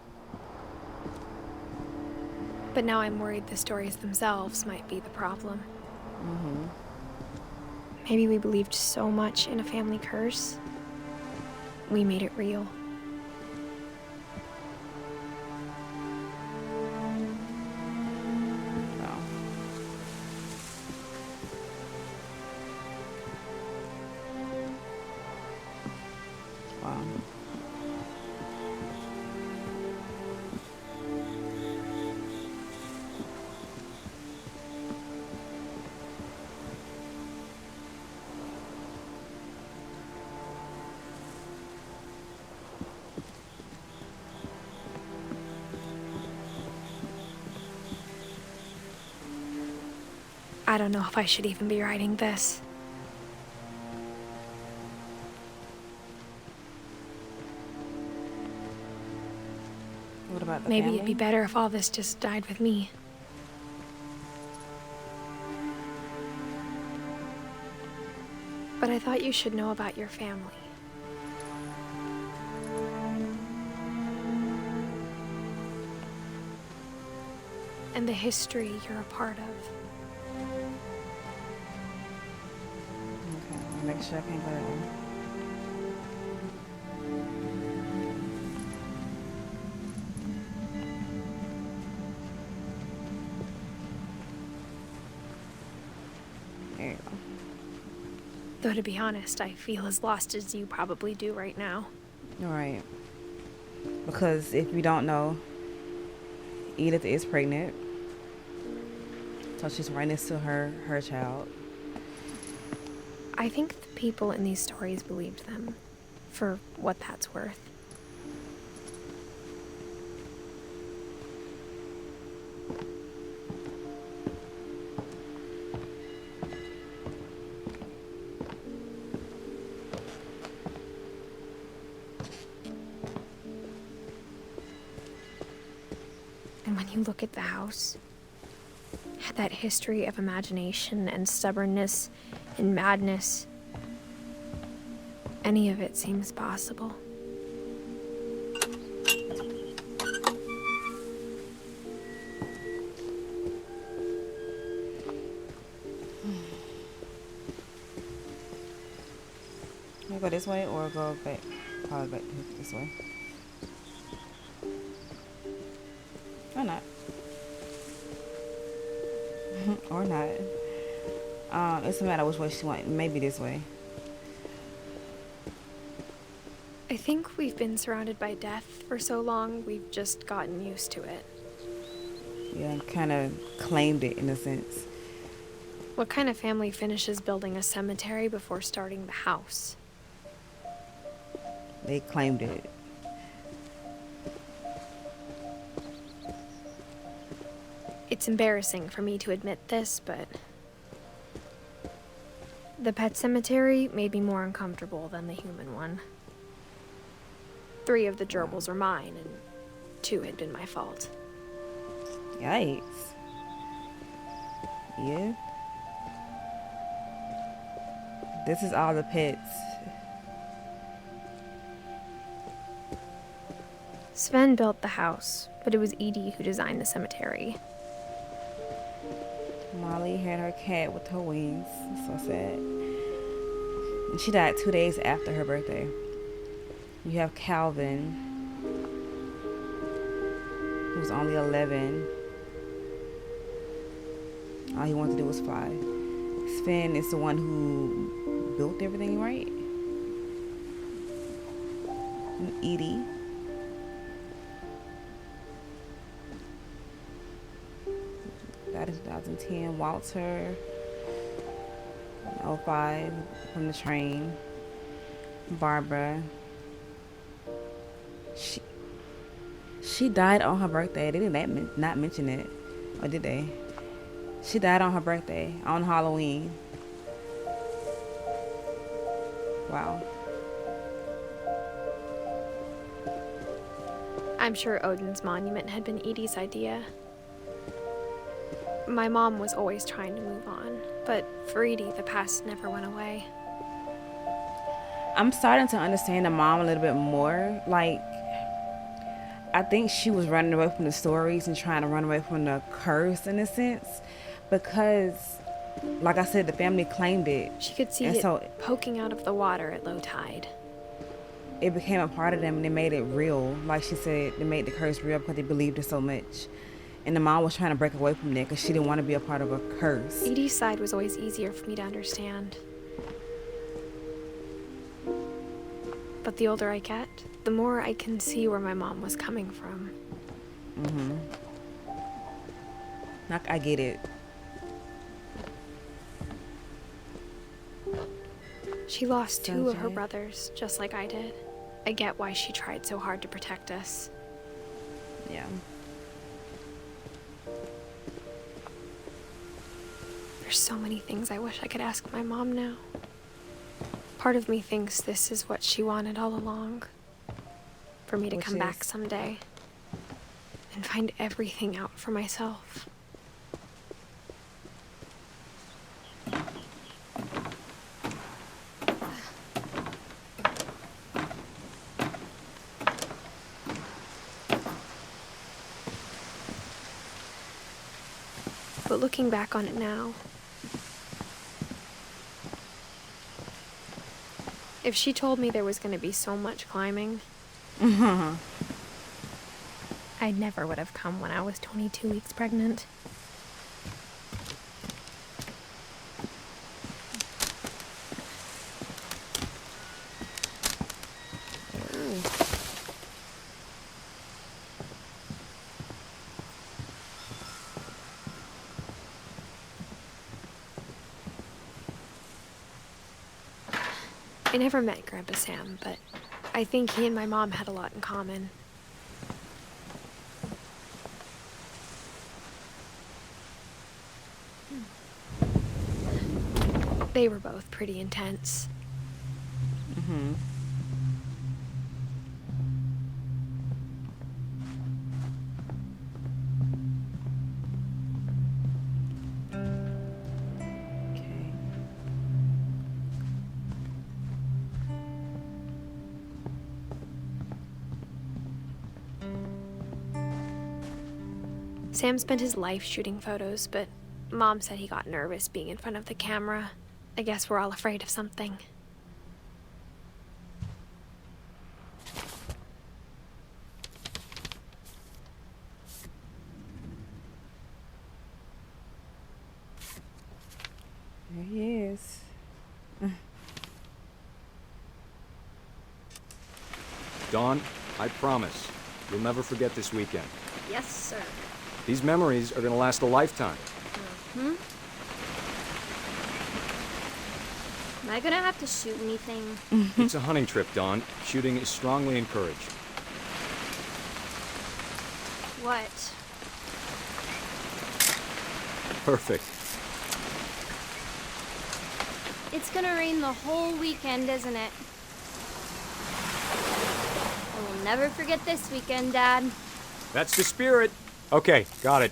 B: But now I'm worried the stories themselves might be the problem.
A: Mm-hmm.
B: Maybe we believed so much in a family curse, we made it real.
A: Oh. Wow.
B: I don't know if I should even be writing this.
A: What about the
B: Maybe
A: family?
B: it'd be better if all this just died with me. But I thought you should know about your family. And the history you're a part of.
A: Okay, I'll make sure I can't go that one. There you go.
B: Though to be honest, I feel as lost as you probably do right now.
A: All right. Because if you don't know, Edith is pregnant. So she's right next to her child.
B: I think the people in these stories believed them, for what that's worth. And when you look at the house, it had that history of imagination and stubbornness and madness. Any of it seems possible.
A: Can I go this way or go back? Probably back this way. Or not. Or not. It's a matter which way she went. Maybe this way.
B: I think we've been surrounded by death for so long, we've just gotten used to it.
A: Yeah, kind of claimed it in a sense.
B: What kind of family finishes building a cemetery before starting the house?
A: They claimed it.
B: It's embarrassing for me to admit this, but the pet cemetery made me more uncomfortable than the human one. 3 of the gerbils are mine, and 2 had been my fault.
A: Yikes. Yeah. This is all the pets.
B: Sven built the house, but it was Edie who designed the cemetery.
A: Molly had her cat with her wings. So sad. And she died 2 days after her birthday. You have Calvin, who was only 11. All he wanted to do was fly. Sven is the one who built everything, right? And Edie. Died in 2010. Walter, 05, from the train. Barbara. She died on her birthday. They did not mention it. Or did they? She died on her birthday, on Halloween. Wow.
B: I'm sure Odin's monument had been Edie's idea. My mom was always trying to move on, but for Edie, the past never went away.
A: I'm starting to understand the mom a little bit more. Like, I think she was running away from the stories and trying to run away from the curse in a sense, because, like I said, the family claimed it.
B: She could see it poking out of the water at low tide.
A: It became a part of them, and they made it real. Like she said, they made the curse real because they believed it so much. And the mom was trying to break away from that because she didn't want to be a part of a curse.
B: Edie's side was always easier for me to understand. But the older I get, the more I can see where my mom was coming from.
A: I get it.
B: She lost 2 of her brothers, just like I did. I get why she tried so hard to protect us.
A: Yeah.
B: There's so many things I wish I could ask my mom now. Part of me thinks this is what she wanted all along. For me to come back someday and find everything out for myself. But looking back on it now, if she told me there was going to be so much climbing, I never would have come when I was 22 weeks pregnant. I never met Grandpa Sam, but I think he and my mom had a lot in common. They were both pretty intense. Sam spent his life shooting photos, but Mom said he got nervous being in front of the camera. I guess we're all afraid of something.
A: There he is.
L: Dawn, I promise, you'll never forget this weekend.
E: Yes, sir.
L: These memories are gonna last a lifetime.
E: Am I gonna have to shoot anything?
L: It's a hunting trip, Dawn. Shooting is strongly encouraged.
E: What?
L: Perfect.
E: It's gonna rain the whole weekend, isn't it? I will never forget this weekend, Dad.
L: That's the spirit. Okay, got it.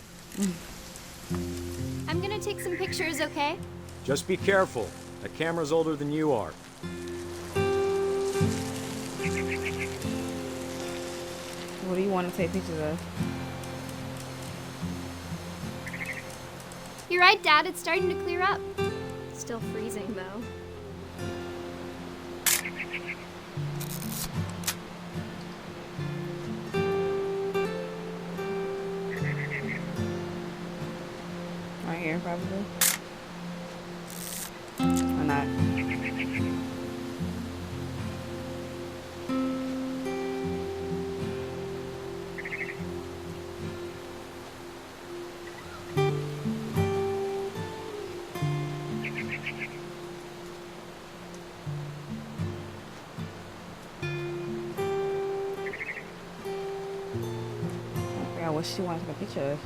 E: I'm gonna take some pictures, okay?
L: Just be careful. The camera's older than you are.
A: What do you want to take pictures of?
E: You're right, Dad. It's starting to clear up. Still freezing, though.
A: Right here, probably. Or not. she wanted to take a picture of.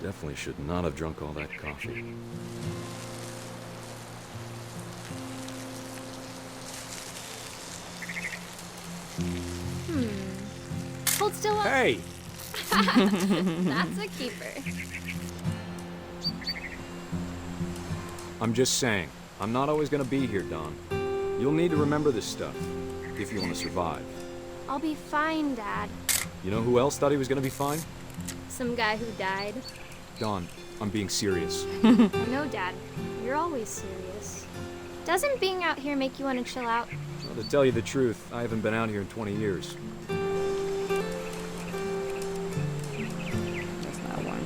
L: Definitely should not have drunk all that coffee.
B: Hold still.
L: Hey!
B: That's a keeper.
L: I'm just saying, I'm not always gonna be here, Dawn. You'll need to remember this stuff, if you want to survive.
B: I'll be fine, Dad.
L: You know who else thought he was gonna be fine?
B: Some guy who died.
L: Dawn, I'm being serious.
B: No, Dad. You're always serious. Doesn't being out here make you want to chill out?
L: Well, to tell you the truth, I haven't been out here in 20 years.
A: That's not one.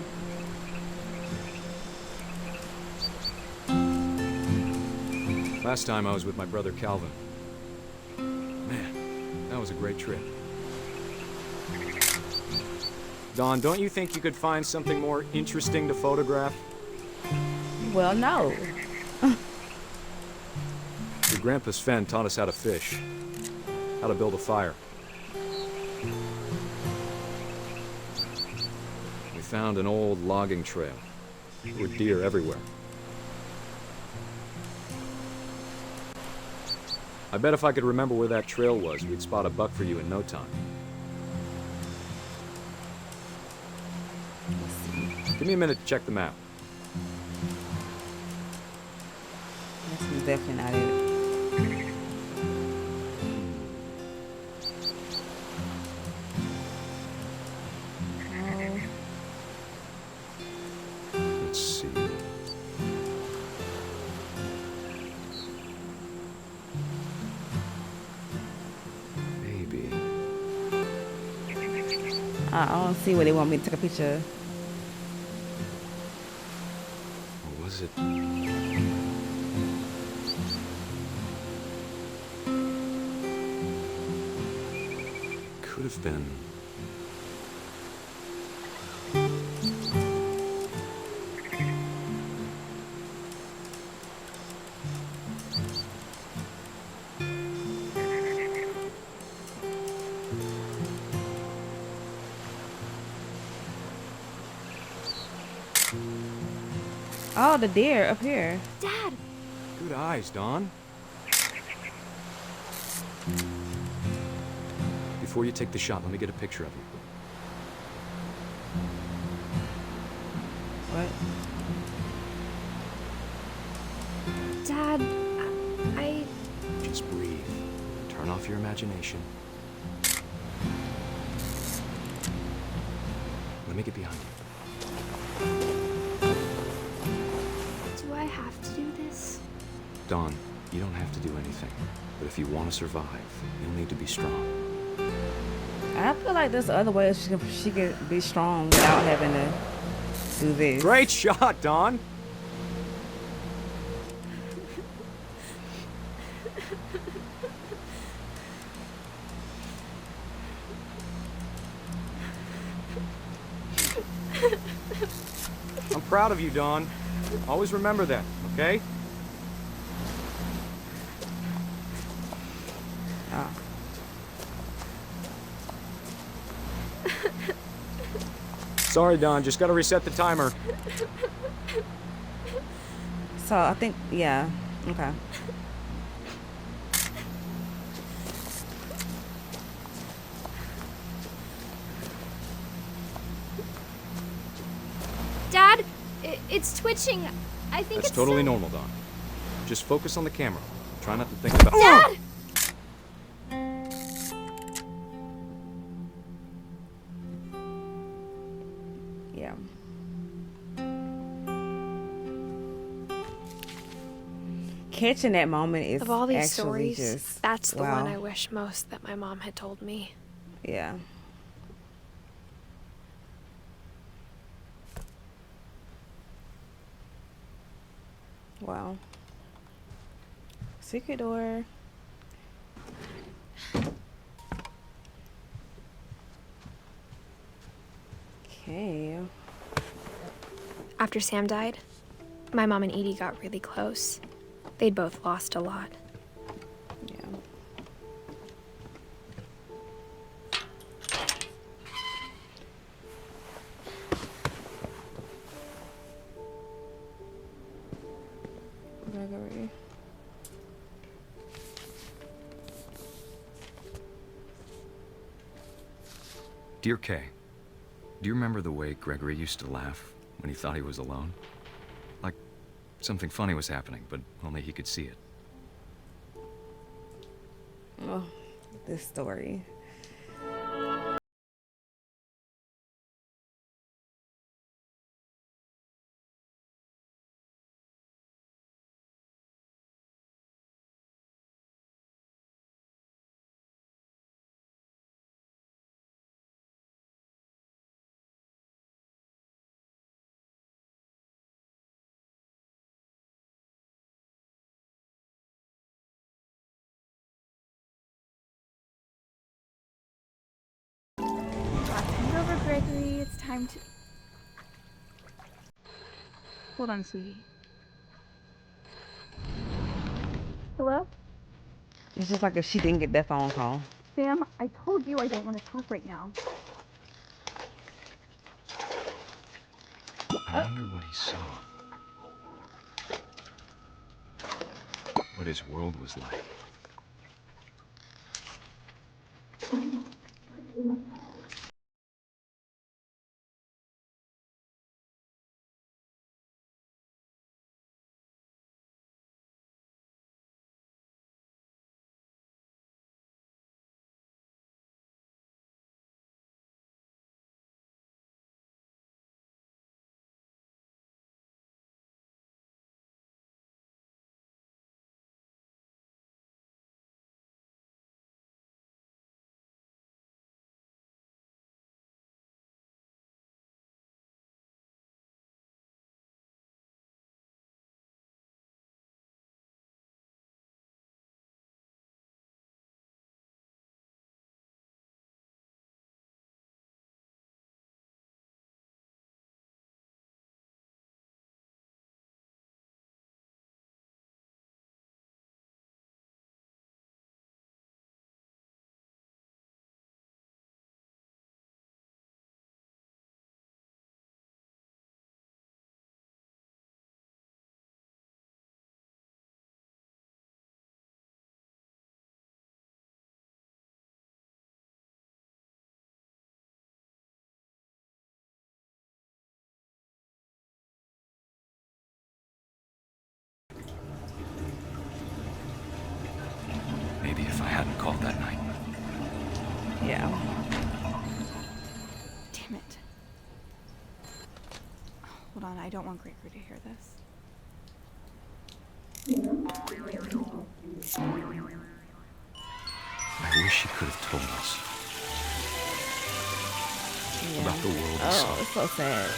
L: Last time I was with my brother Calvin. Man, that was a great trip. Dawn, don't you think you could find something more interesting to photograph?
A: Well, no.
L: Your grandpa Sven taught us how to fish, how to build a fire. We found an old logging trail. There were deer everywhere. I bet if I could remember where that trail was, we'd spot a buck for you in no time. Give me a minute to check the map.
A: This is definitely not it.
L: Let's see. Maybe.
A: I don't see where they want me to take a picture of.
L: Or was it? Could have been.
A: Oh, the deer up here.
B: Dad!
L: Good eyes, Dawn. Before you take the shot, let me get a picture of you.
A: What?
B: Dad, I...
L: Just breathe. Turn off your imagination. Let me get behind you.
B: Do I have to do this?
L: Dawn, you don't have to do anything. But if you want to survive, you'll need to be strong.
A: I feel like there's other ways she could be strong without having to do this.
L: Great shot, Dawn! I'm proud of you, Dawn. Always remember that, okay?
A: Oh.
L: Sorry, Dawn. Just gotta reset the timer.
A: So I think, yeah, okay.
B: Dad, it's twitching. I think
L: That's
B: it's
L: totally normal, Dawn. Just focus on the camera. Try not to think about.
B: Dad!
A: Yeah. Catching that moment is
B: Of all these
A: actually
B: stories,
A: just,
B: that's the
A: wow.
B: one I wish most that my mom had told me.
A: Yeah. Wow. Secret door. Okay.
B: After Sam died, my mom and Edie got really close. They'd both lost a lot.
A: Yeah. Gregory.
L: Dear Kay, do you remember the way Gregory used to laugh when he thought he was alone? Like something funny was happening, but only he could see it.
A: Oh, this story.
M: Hand over, Gregory. It's time to... Hold on, sweetie. Hello?
A: It's just like if she didn't get that phone call.
M: Sam, I told you I don't want to talk right now.
L: I wonder what he saw. What his world was like. Maybe if I hadn't called that night.
A: Yeah.
M: Damn it. Hold on, I don't want Gregory to hear this.
L: I wish he could have told us.
A: Yeah.
L: About the world he
A: Oh,
L: saw.
A: it's so sad.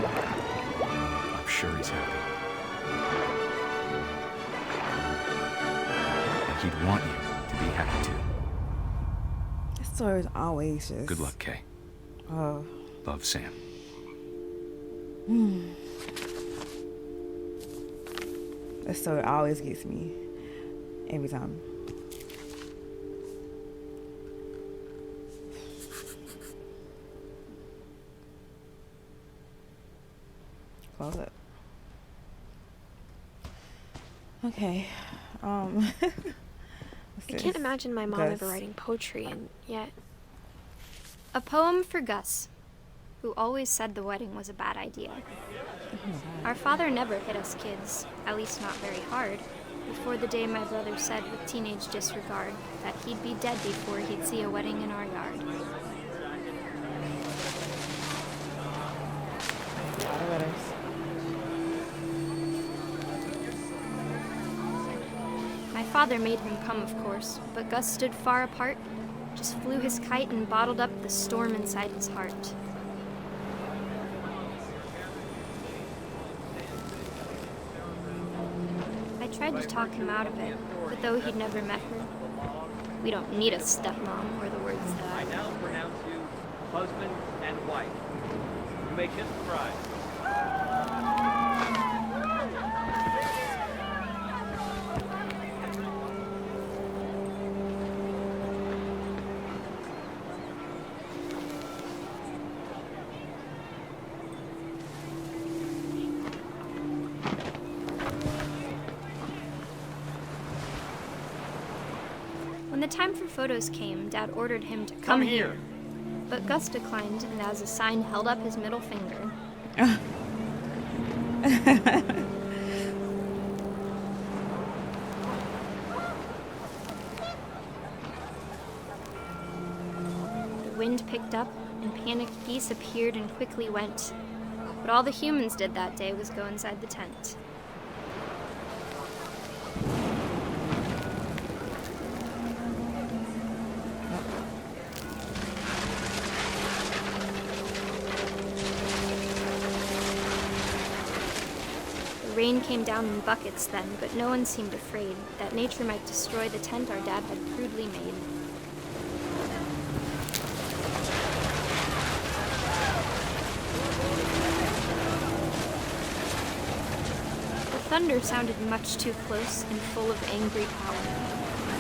L: I'm sure he's happy. And he'd want you to be happy too.
A: This story is always just...
L: Good luck, Kay.
A: Oh.
L: Love, Sam.
A: This story always gets me. Every time. Close it. Okay.
B: I can't imagine my mom ever writing poetry, and yet... A poem for Gus, who always said the wedding was a bad idea. Our father never hit us kids, at least not very hard, before the day my brother said with teenage disregard that he'd be dead before he'd see a wedding in our yard. My father made him come, of course, but Gus stood far apart, just flew his kite and bottled up the storm inside his heart. I tried to talk him out of it, but though he'd never met her, we don't need a stepmom, were the words that
N: I now pronounce you husband and wife. You may kiss the bride.
B: When the time for photos came, Dad ordered him to come here. But Gus declined, and as a sign held up his middle finger. The wind picked up, and panicked geese appeared and quickly went. But all the humans did that day was go inside the tent. Rain came down in buckets then, but no one seemed afraid that nature might destroy the tent our dad had crudely made. The thunder sounded much too close and full of angry power.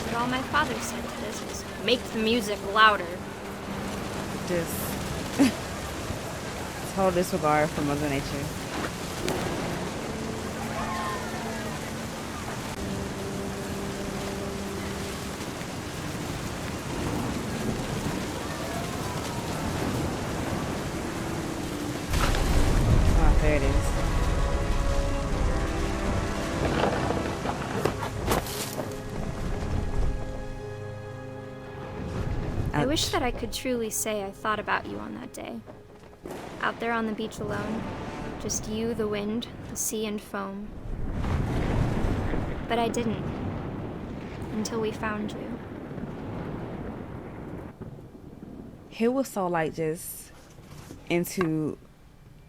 B: But all my father said to this was, "Make the music louder."
A: Just total disregard for Mother Nature. There it is.
B: I wish that I could truly say I thought about you on that day. Out there on the beach alone, just you, the wind, the sea, and foam. But I didn't, until we found you.
A: He was so like just into,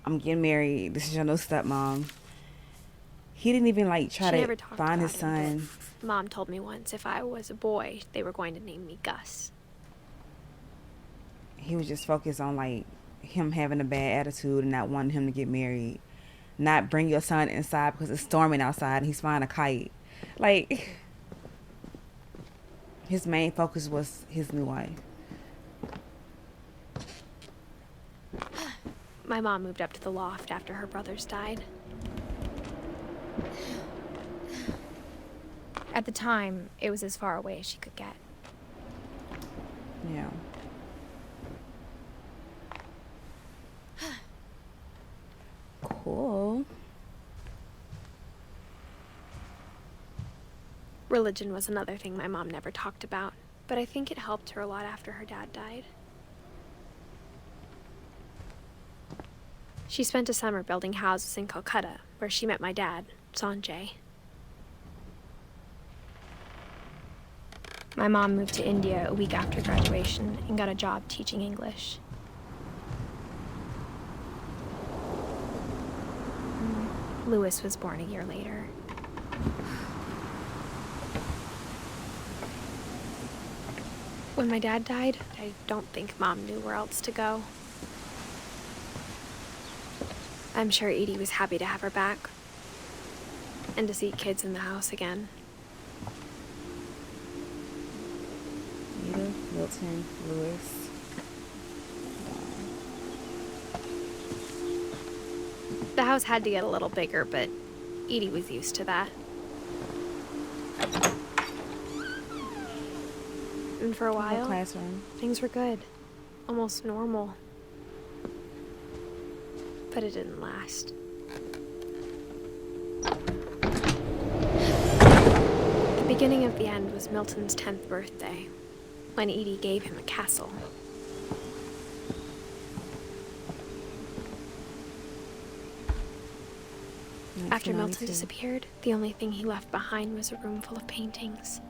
A: I'm getting married, this is your new stepmom. He didn't even like try to find his son.
O: Mom told me once if I was a boy, they were going to name me Gus.
A: He was just focused on like him having a bad attitude and not wanting him to get married. Not bring your son inside because it's storming outside and he's flying a kite. Like, his main focus was his new wife.
O: My mom moved up to the loft after her brothers died.
B: At the time, it was as far away as she could get.
A: Yeah. Cool.
O: Religion was another thing my mom never talked about, but I think it helped her a lot after her dad died. She spent a summer building houses in Calcutta, where she met my dad, Sanjay.
B: My mom moved to India a week after graduation and got a job teaching English. Louis was born a year later.
O: When my dad died, I don't think Mom knew where else to go. I'm sure Edie was happy to have her back and to see kids in the house again.
A: Edith, Milton, Louis.
O: The house had to get a little bigger, but Edie was used to that. And for a while,
A: classroom.
O: Things were good. Almost normal. But it didn't last. The beginning of the end was Milton's 10th birthday, when Edie gave him a castle. After Milton disappeared, the only thing he left behind was a room full of paintings.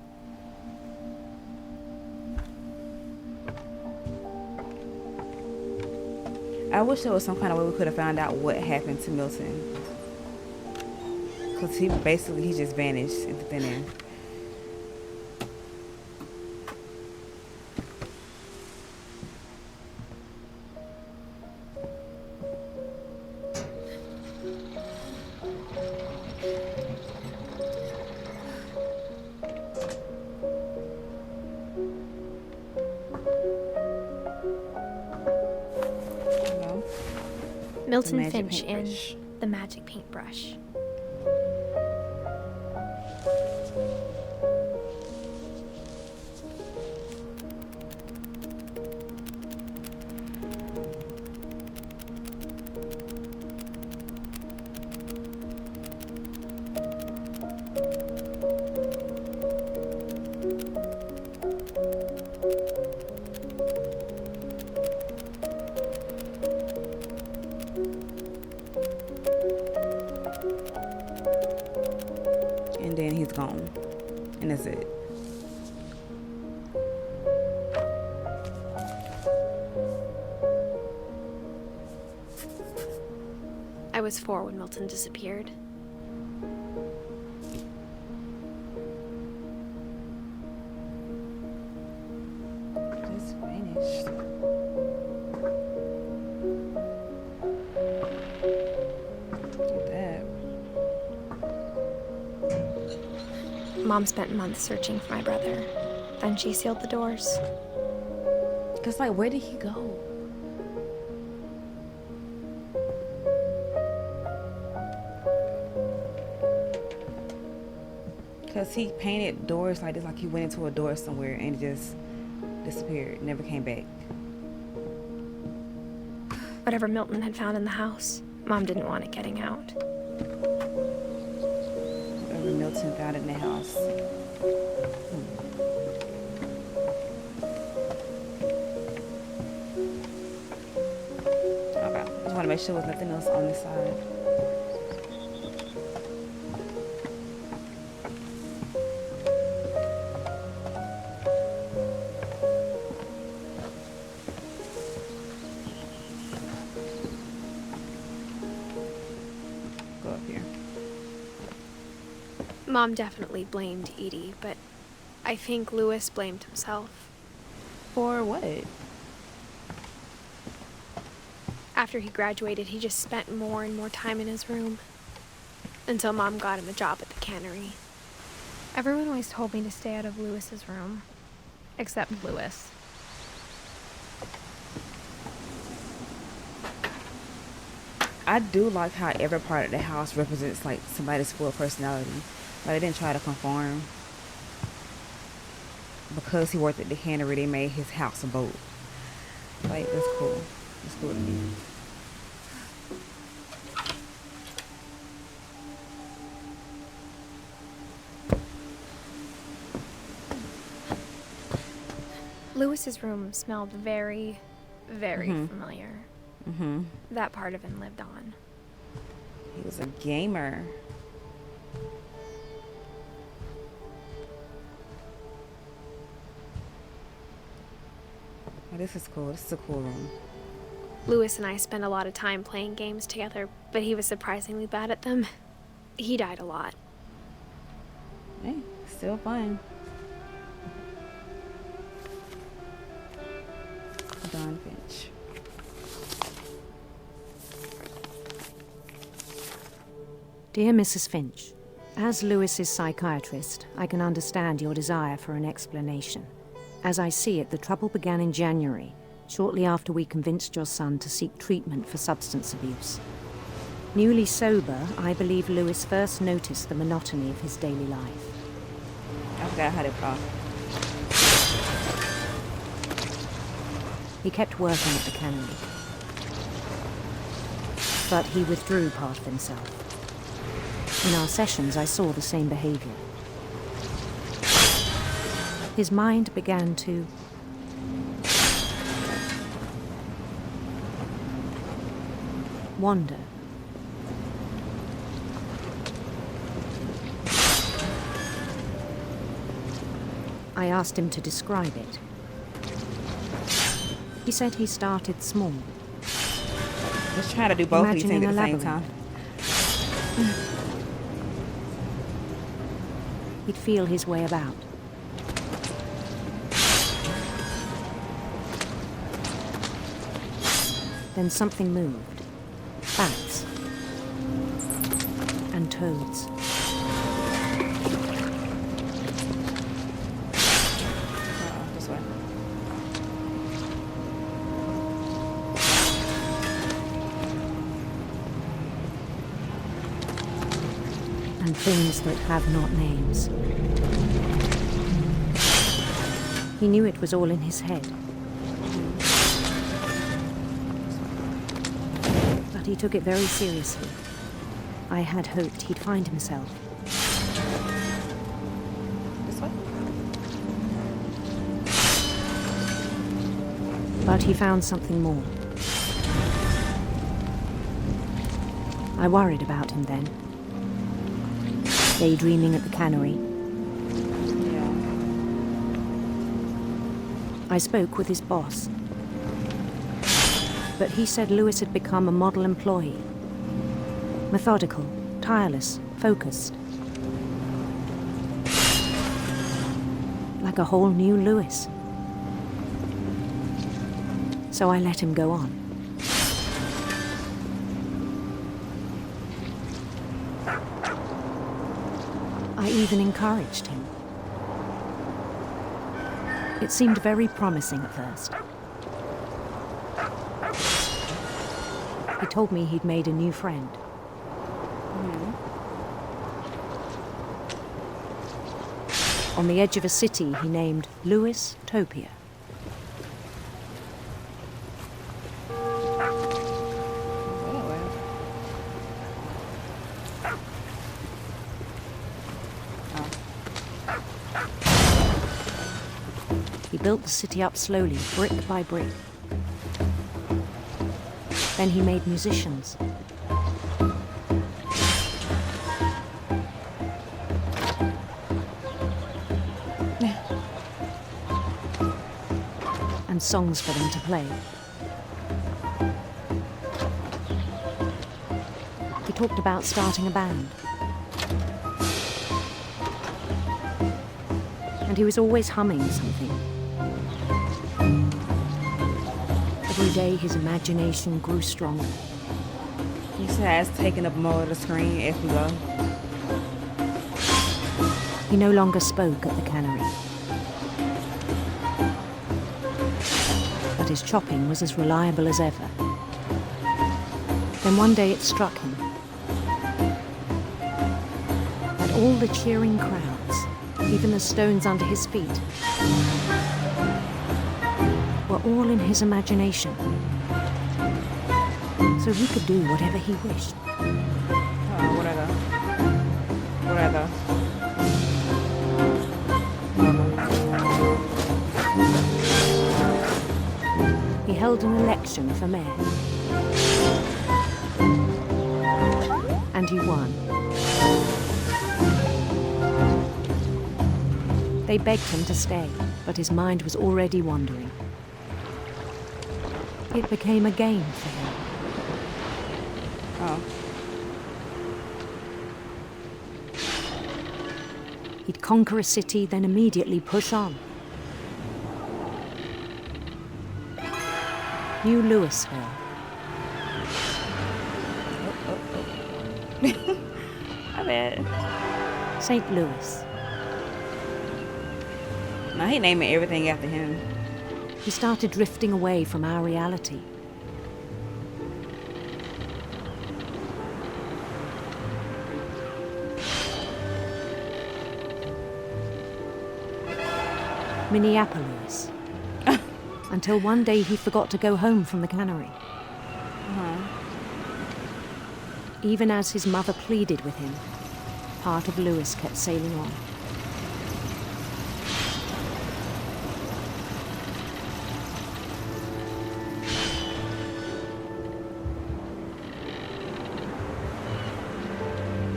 A: I wish there was some kind of way we could have found out what happened to Milton. Because he just vanished into thin air.
B: Milton Finch in The Magic Paintbrush.
A: And then he's gone. And that's it.
O: I was 4 when Milton disappeared.
A: Just vanished. Look at that.
B: Mom spent months searching for my brother. Then she sealed the doors.
A: Cause like, where did he go? Cause he painted doors like this, like he went into a door somewhere and it just disappeared, never came back.
B: Whatever Milton had found in the house, Mom didn't want it getting out.
A: Whatever Milton found in the house. Okay, just want to make sure there's nothing else on this side. Go up here.
O: Mom definitely blamed Edie, but I think Lewis blamed himself.
A: For what?
O: After he graduated, he just spent more and more time in his room. Until Mom got him a job at the cannery.
B: Everyone always told me to stay out of Lewis's room. Except Lewis.
A: I do like how every part of the house represents like somebody's full personality. But I didn't try to conform. Because he worked at the cannery, they made his house a boat. Like, that's cool. That's cool to me.
B: Lewis's room smelled very, very familiar. That part of him lived on.
A: He was a gamer. Oh, this is cool. This is a cool room.
O: Lewis and I spent a lot of time playing games together, but he was surprisingly bad at them. He died a lot.
A: Hey, still fun. Dawn Finch.
P: Dear Mrs. Finch, as Lewis's psychiatrist, I can understand your desire for an explanation. As I see it, the trouble began in January, shortly after we convinced your son to seek treatment for substance abuse. Newly sober, I believe Lewis first noticed the monotony of his daily life.
A: I forgot how to talk.
P: He kept working at the cannery, but he withdrew part of himself. In our sessions, I saw the same behavior. His mind began to wander. I asked him to describe it. He said he started small,
A: Just trying to do both of these things
P: Imagining
A: at
P: a
A: the same time.
P: He'd feel his way about. Then something moved. Bats. And toads.
A: This way.
P: And things that have not names. He knew it was all in his head. But he took it very seriously. I had hoped he'd find himself.
A: This way?
P: But he found something more. I worried about him then. Daydreaming at the cannery.
A: Yeah.
P: I spoke with his boss. But he said Lewis had become a model employee. Methodical, tireless, focused. Like a whole new Lewis. So I let him go on. I even encouraged him. It seemed very promising at first. He told me he'd made a new friend. On the edge of a city he named Lewis Topia. He built the city up slowly, brick by brick. Then he made musicians. And songs for them to play. He talked about starting a band. And he was always humming something. Every day his imagination grew stronger.
A: You see how it's taking up more of the screen if we go.
P: He no longer spoke at the cannery. But his chopping was as reliable as ever. Then one day it struck him that all the cheering crowds, even the stones under his feet, were all in his imagination. So he could do whatever he wished.
A: Where'd I go? Where'd I go?
P: He held an election for mayor. And he won. They begged him to stay, but his mind was already wandering. It became a game for him.
A: Oh.
P: He'd conquer a city, then immediately push on. New Louisville.
A: I bet.
P: St. Louis.
A: Now he naming everything after him.
P: He started drifting away from our reality. Minneapolis. Until one day he forgot to go home from the cannery. Even as his mother pleaded with him, part of Lewis kept sailing on.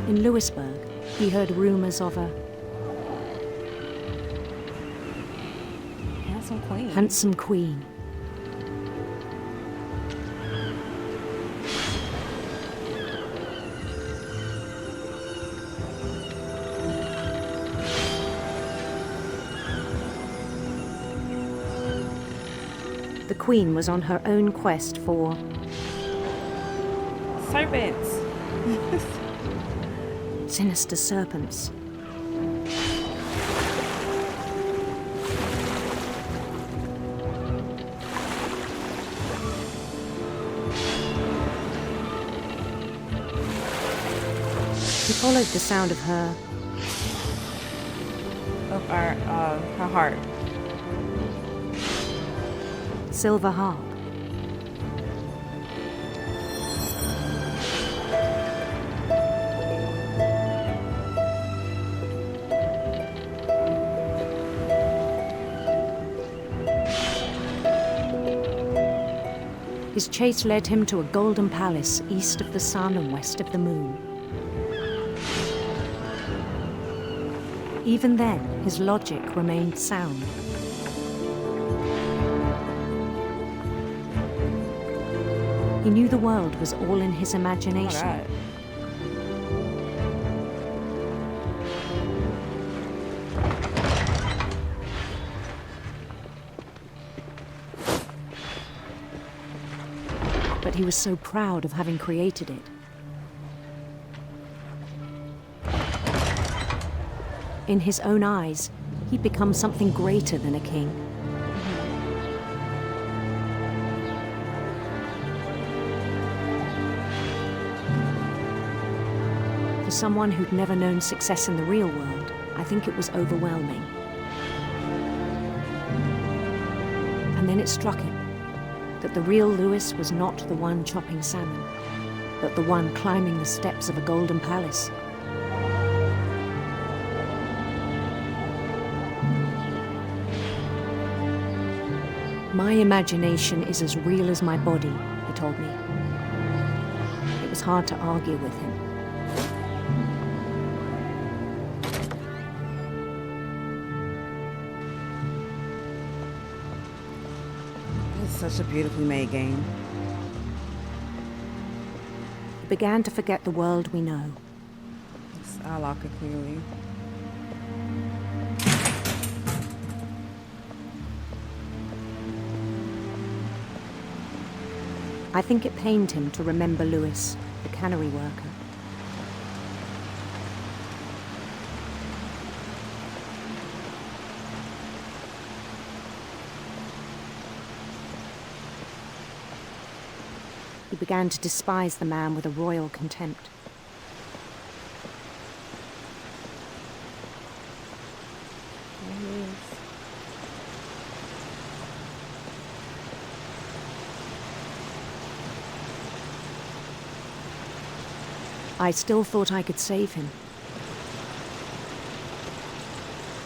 P: In Louisburg, he heard rumors of a handsome queen. The Queen was on her own quest for
A: serpents.
P: Sinister serpents. He followed the sound of her
A: heart.
P: Silver harp. His chase led him to a golden palace east of the sun and west of the moon. Even then, his logic remained sound. He knew the world was all in his imagination.
A: All right.
P: But he was so proud of having created it. In his own eyes, he'd become something greater than a king. For someone who'd never known success in the real world, I think it was overwhelming. And then it struck him that the real Lewis was not the one chopping salmon, but the one climbing the steps of a golden palace. My imagination is as real as my body, he told me. It was hard to argue with him.
A: It's such a beautifully made game.
P: He began to forget the world we know.
A: I lock it clearly.
P: I think it pained him to remember Lewis, the cannery worker. He began to despise the man with a royal contempt.
A: There he is.
P: I still thought I could save him.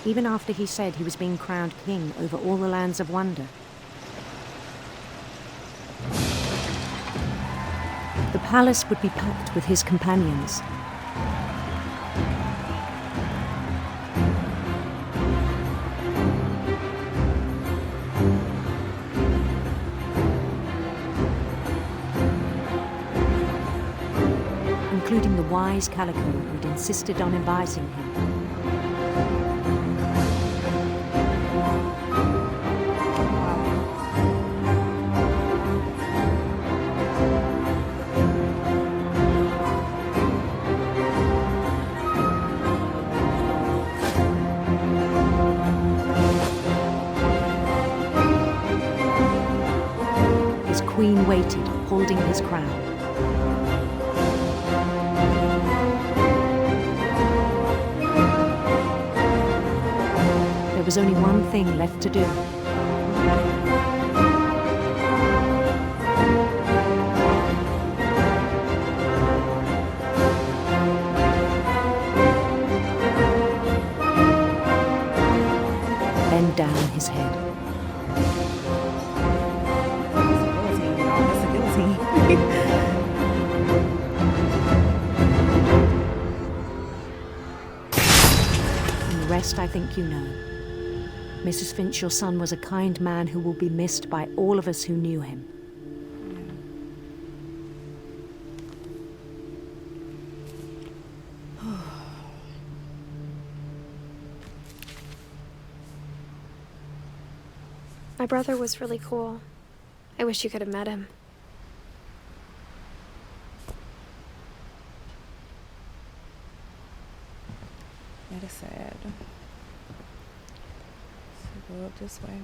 P: Even after he said he was being crowned king over all the lands of wonder. The palace would be packed with his companions. Including the wise Calico who'd insisted on advising him. His queen waited, holding his crown. There was only one thing left to do. Bend down his head. And the rest I think you know. Mrs. Finch, your son was a kind man who will be missed by all of us who knew him.
O: My brother was really cool. I wish you could have met him.
A: That is sad. So go up this way.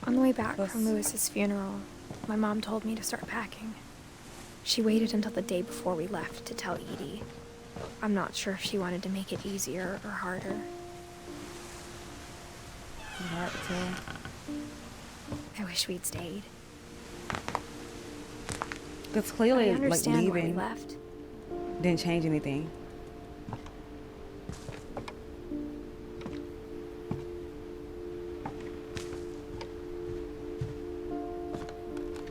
B: On the way back from Lewis's funeral, my mom told me to start packing. She waited until the day before we left to tell Edie. I'm not sure if she wanted to make it easier or harder.
A: Hard to tell.
B: I wish we'd stayed.
A: Because clearly,
B: I
A: like,
B: understand why we
A: leaving
B: left.
A: didn't change anything.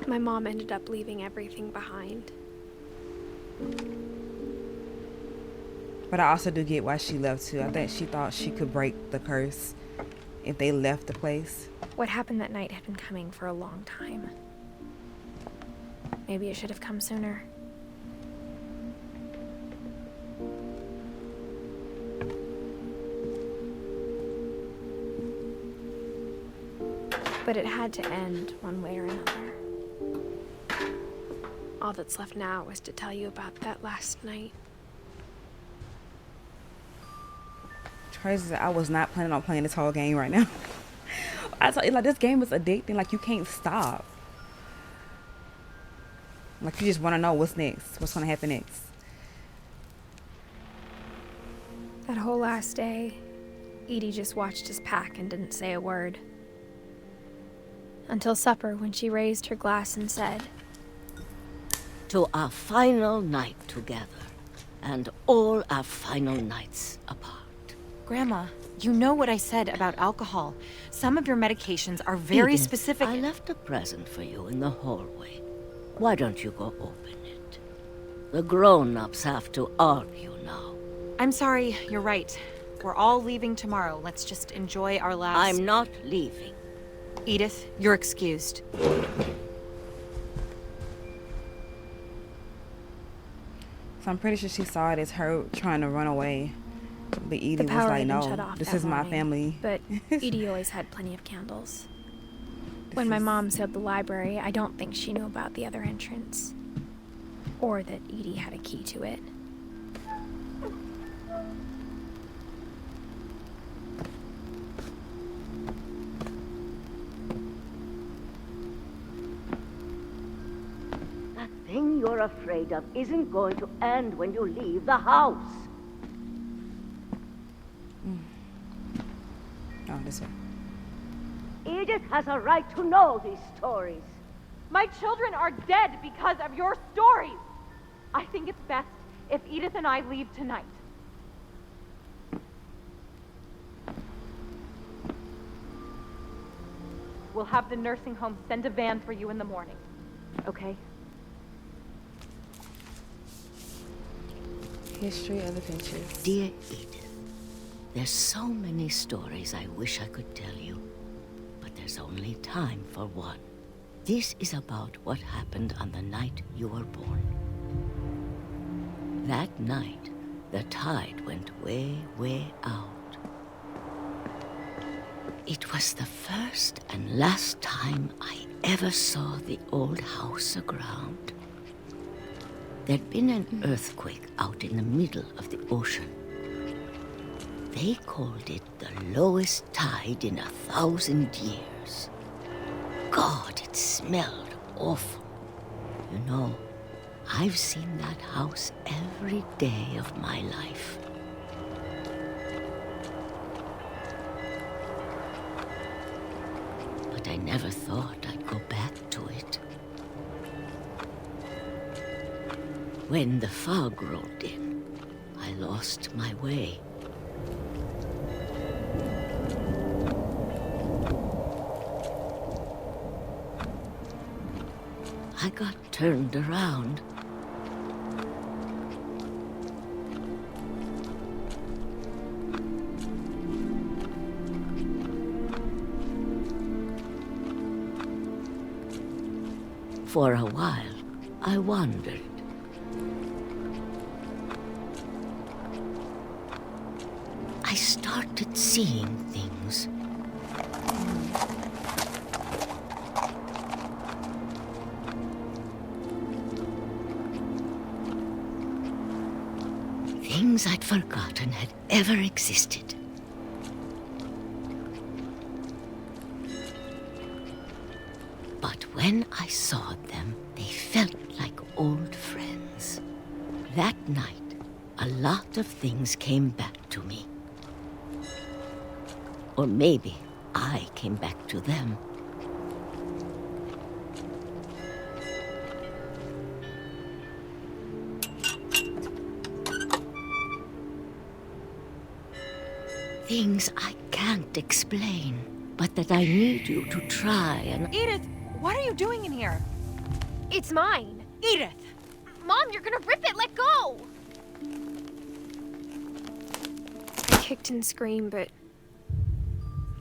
O: My mom ended up leaving everything behind.
A: But I also do get why she left too. I think she thought she could break the curse if they left the place.
B: What happened that night had been coming for a long time. Maybe it should have come sooner. But it had to end one way or another.
O: All that's left now was to tell you about that last night.
A: Crazy, I was not planning on playing this whole game right now. I thought, like, this game is addicting. Like, you can't stop. Like, you just want to know what's next. What's going to happen next.
B: That whole last day, Edie just watched us pack and didn't say a word. Until supper, when she raised her glass and said,
Q: "To our final night together, and all our final nights apart."
R: Grandma, you know what I said about alcohol. Some of your medications are very
Q: Edith,
R: specific.
Q: I left a present for you in the hallway. Why don't you go open it? The grown-ups have to argue now.
R: I'm sorry, you're right. We're all leaving tomorrow. Let's just enjoy our last...
Q: I'm not leaving.
R: Edith, you're excused.
A: So I'm pretty sure she saw it as her trying to run away. But Edie was
B: power
A: like,
B: had been shut
A: no,
B: off
A: this
B: that
A: is my
B: morning,
A: family.
B: But Edie always had plenty of candles. When my mom sealed the library, I don't think she knew about the other entrance. Or that Edie had a key to it.
Q: That thing you're afraid of isn't going to end when you leave the house.
A: Oh, this way.
Q: Edith has a right to know these stories.
S: My children are dead because of your stories. I think it's best if Edith and I leave tonight. We'll have the nursing home send a van for you in the morning, okay?
A: History of the Finches.
Q: Dear Edith, there's so many stories I wish I could tell you, but there's only time for one. This is about what happened on the night you were born. That night, the tide went way, way out. It was the first and last time I ever saw the old house aground. There'd been an earthquake out in the middle of the ocean. They called it the lowest tide in 1,000 years. God, it smelled awful. You know, I've seen that house every day of my life. But I never thought I'd go back to it. When the fog rolled in, I lost my way. I got turned around. For a while, I wandered. started seeing things. Things I'd forgotten had ever existed. But when I saw them, they felt like old friends. That night, a lot of things came back to me. Or maybe I came back to them. Things I can't explain, but that I need you to try and...
R: Edith, what are you doing in here?
O: It's mine.
R: Edith!
O: Mom, you're gonna rip it. Let go! I kicked and screamed, but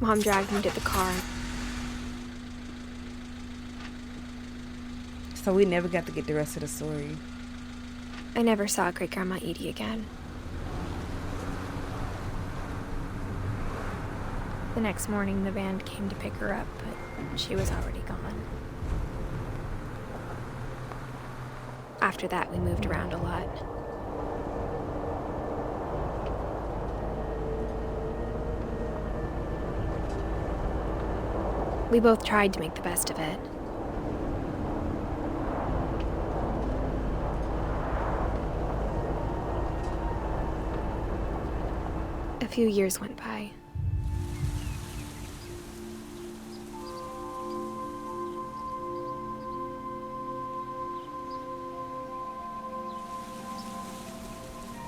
O: Mom dragged me to the car.
A: So we never got to get the rest of the story.
O: I never saw Great Grandma Edie again. The next morning, the band came to pick her up, but she was already gone. After that, we moved around a lot. We both tried to make the best of it. A few years went by.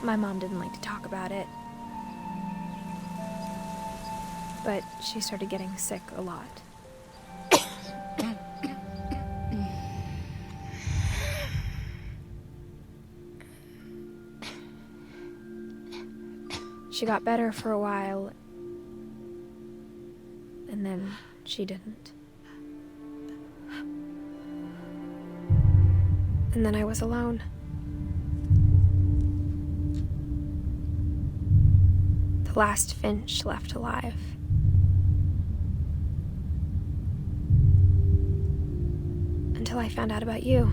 O: My mom didn't like to talk about it, but she started getting sick a lot. She got better for a while, and then she didn't. And then I was alone. The last Finch left alive. Until I found out about you.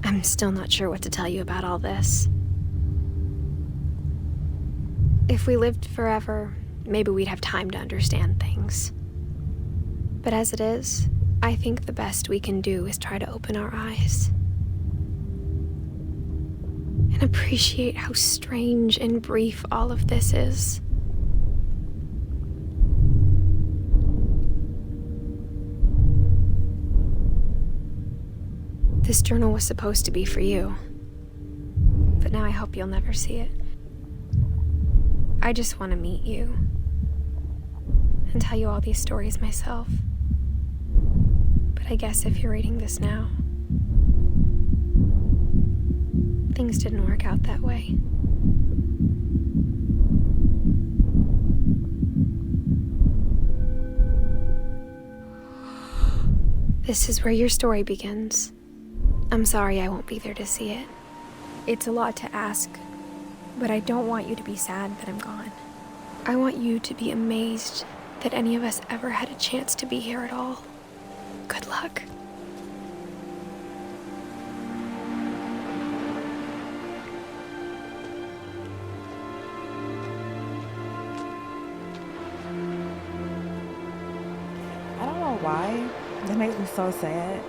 O: I'm still not sure what to tell you about all this. If we lived forever, maybe we'd have time to understand things. But as it is, I think the best we can do is try to open our eyes. And appreciate how strange and brief all of this is. This journal was supposed to be for you, but now I hope you'll never see it. I just want to meet you and tell you all these stories myself. But I guess if you're reading this now, things didn't work out that way. This is where your story begins. I'm sorry I won't be there to see it. It's a lot to ask, but I don't want you to be sad that I'm gone. I want you to be amazed that any of us ever had a chance to be here at all. Good luck.
A: I don't know why. That makes me so sad.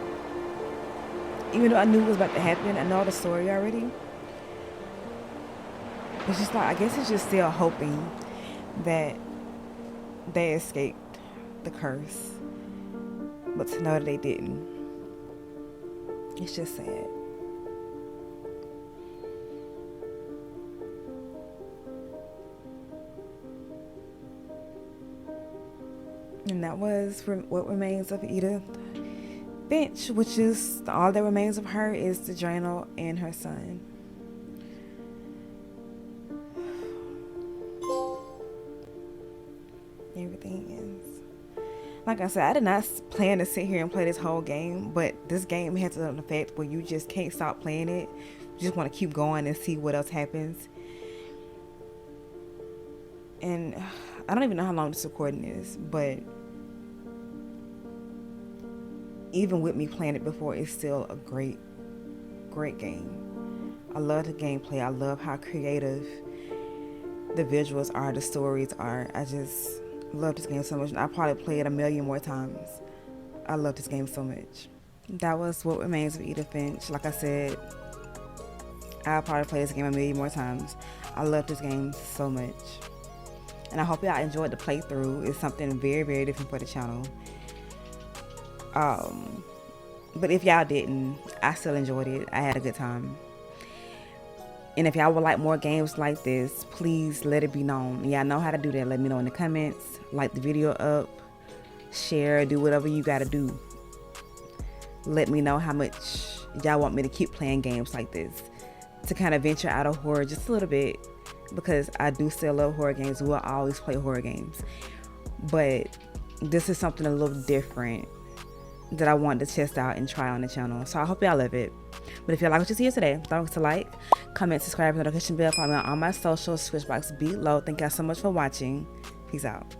A: Even though I knew it was about to happen, I know the story already. It's just like, I guess it's just still hoping that they escaped the curse. But to know that they didn't, it's just sad. And that was What Remains of Edith Finch, which is all that remains of her is the journal and her son. Everything ends. Like I said, I did not plan to sit here and play this whole game, but this game has an effect where you just can't stop playing it. You just want to keep going and see what else happens. And I don't even know how long this recording is, but even with me playing it before, it's still a great game. I love the gameplay. I love how creative the visuals are, the stories are. I just love this game so much. I'll probably play it a million more times. I love this game so much. That was What Remains of Edith Finch. Like I said, I'll probably play this game a million more times. I love this game so much. And I hope y'all enjoyed the playthrough. It's something very, very different for the channel. But if y'all didn't, I still enjoyed it. I had a good time. And if y'all would like more games like this, please let it be known. Y'all know how to do that. Let me know in the comments. Like the video up. Share. Do whatever you gotta do. Let me know how much y'all want me to keep playing games like this. To kind of venture out of horror just a little bit. Because I do still love horror games. We'll always play horror games. But this is something a little different that I wanted to test out and try on the channel. So I hope y'all love it. But if you like what you see here today, don't forget to like, comment, subscribe, notification bell, follow me on all my socials, switch box below. Thank y'all so much for watching. Peace out.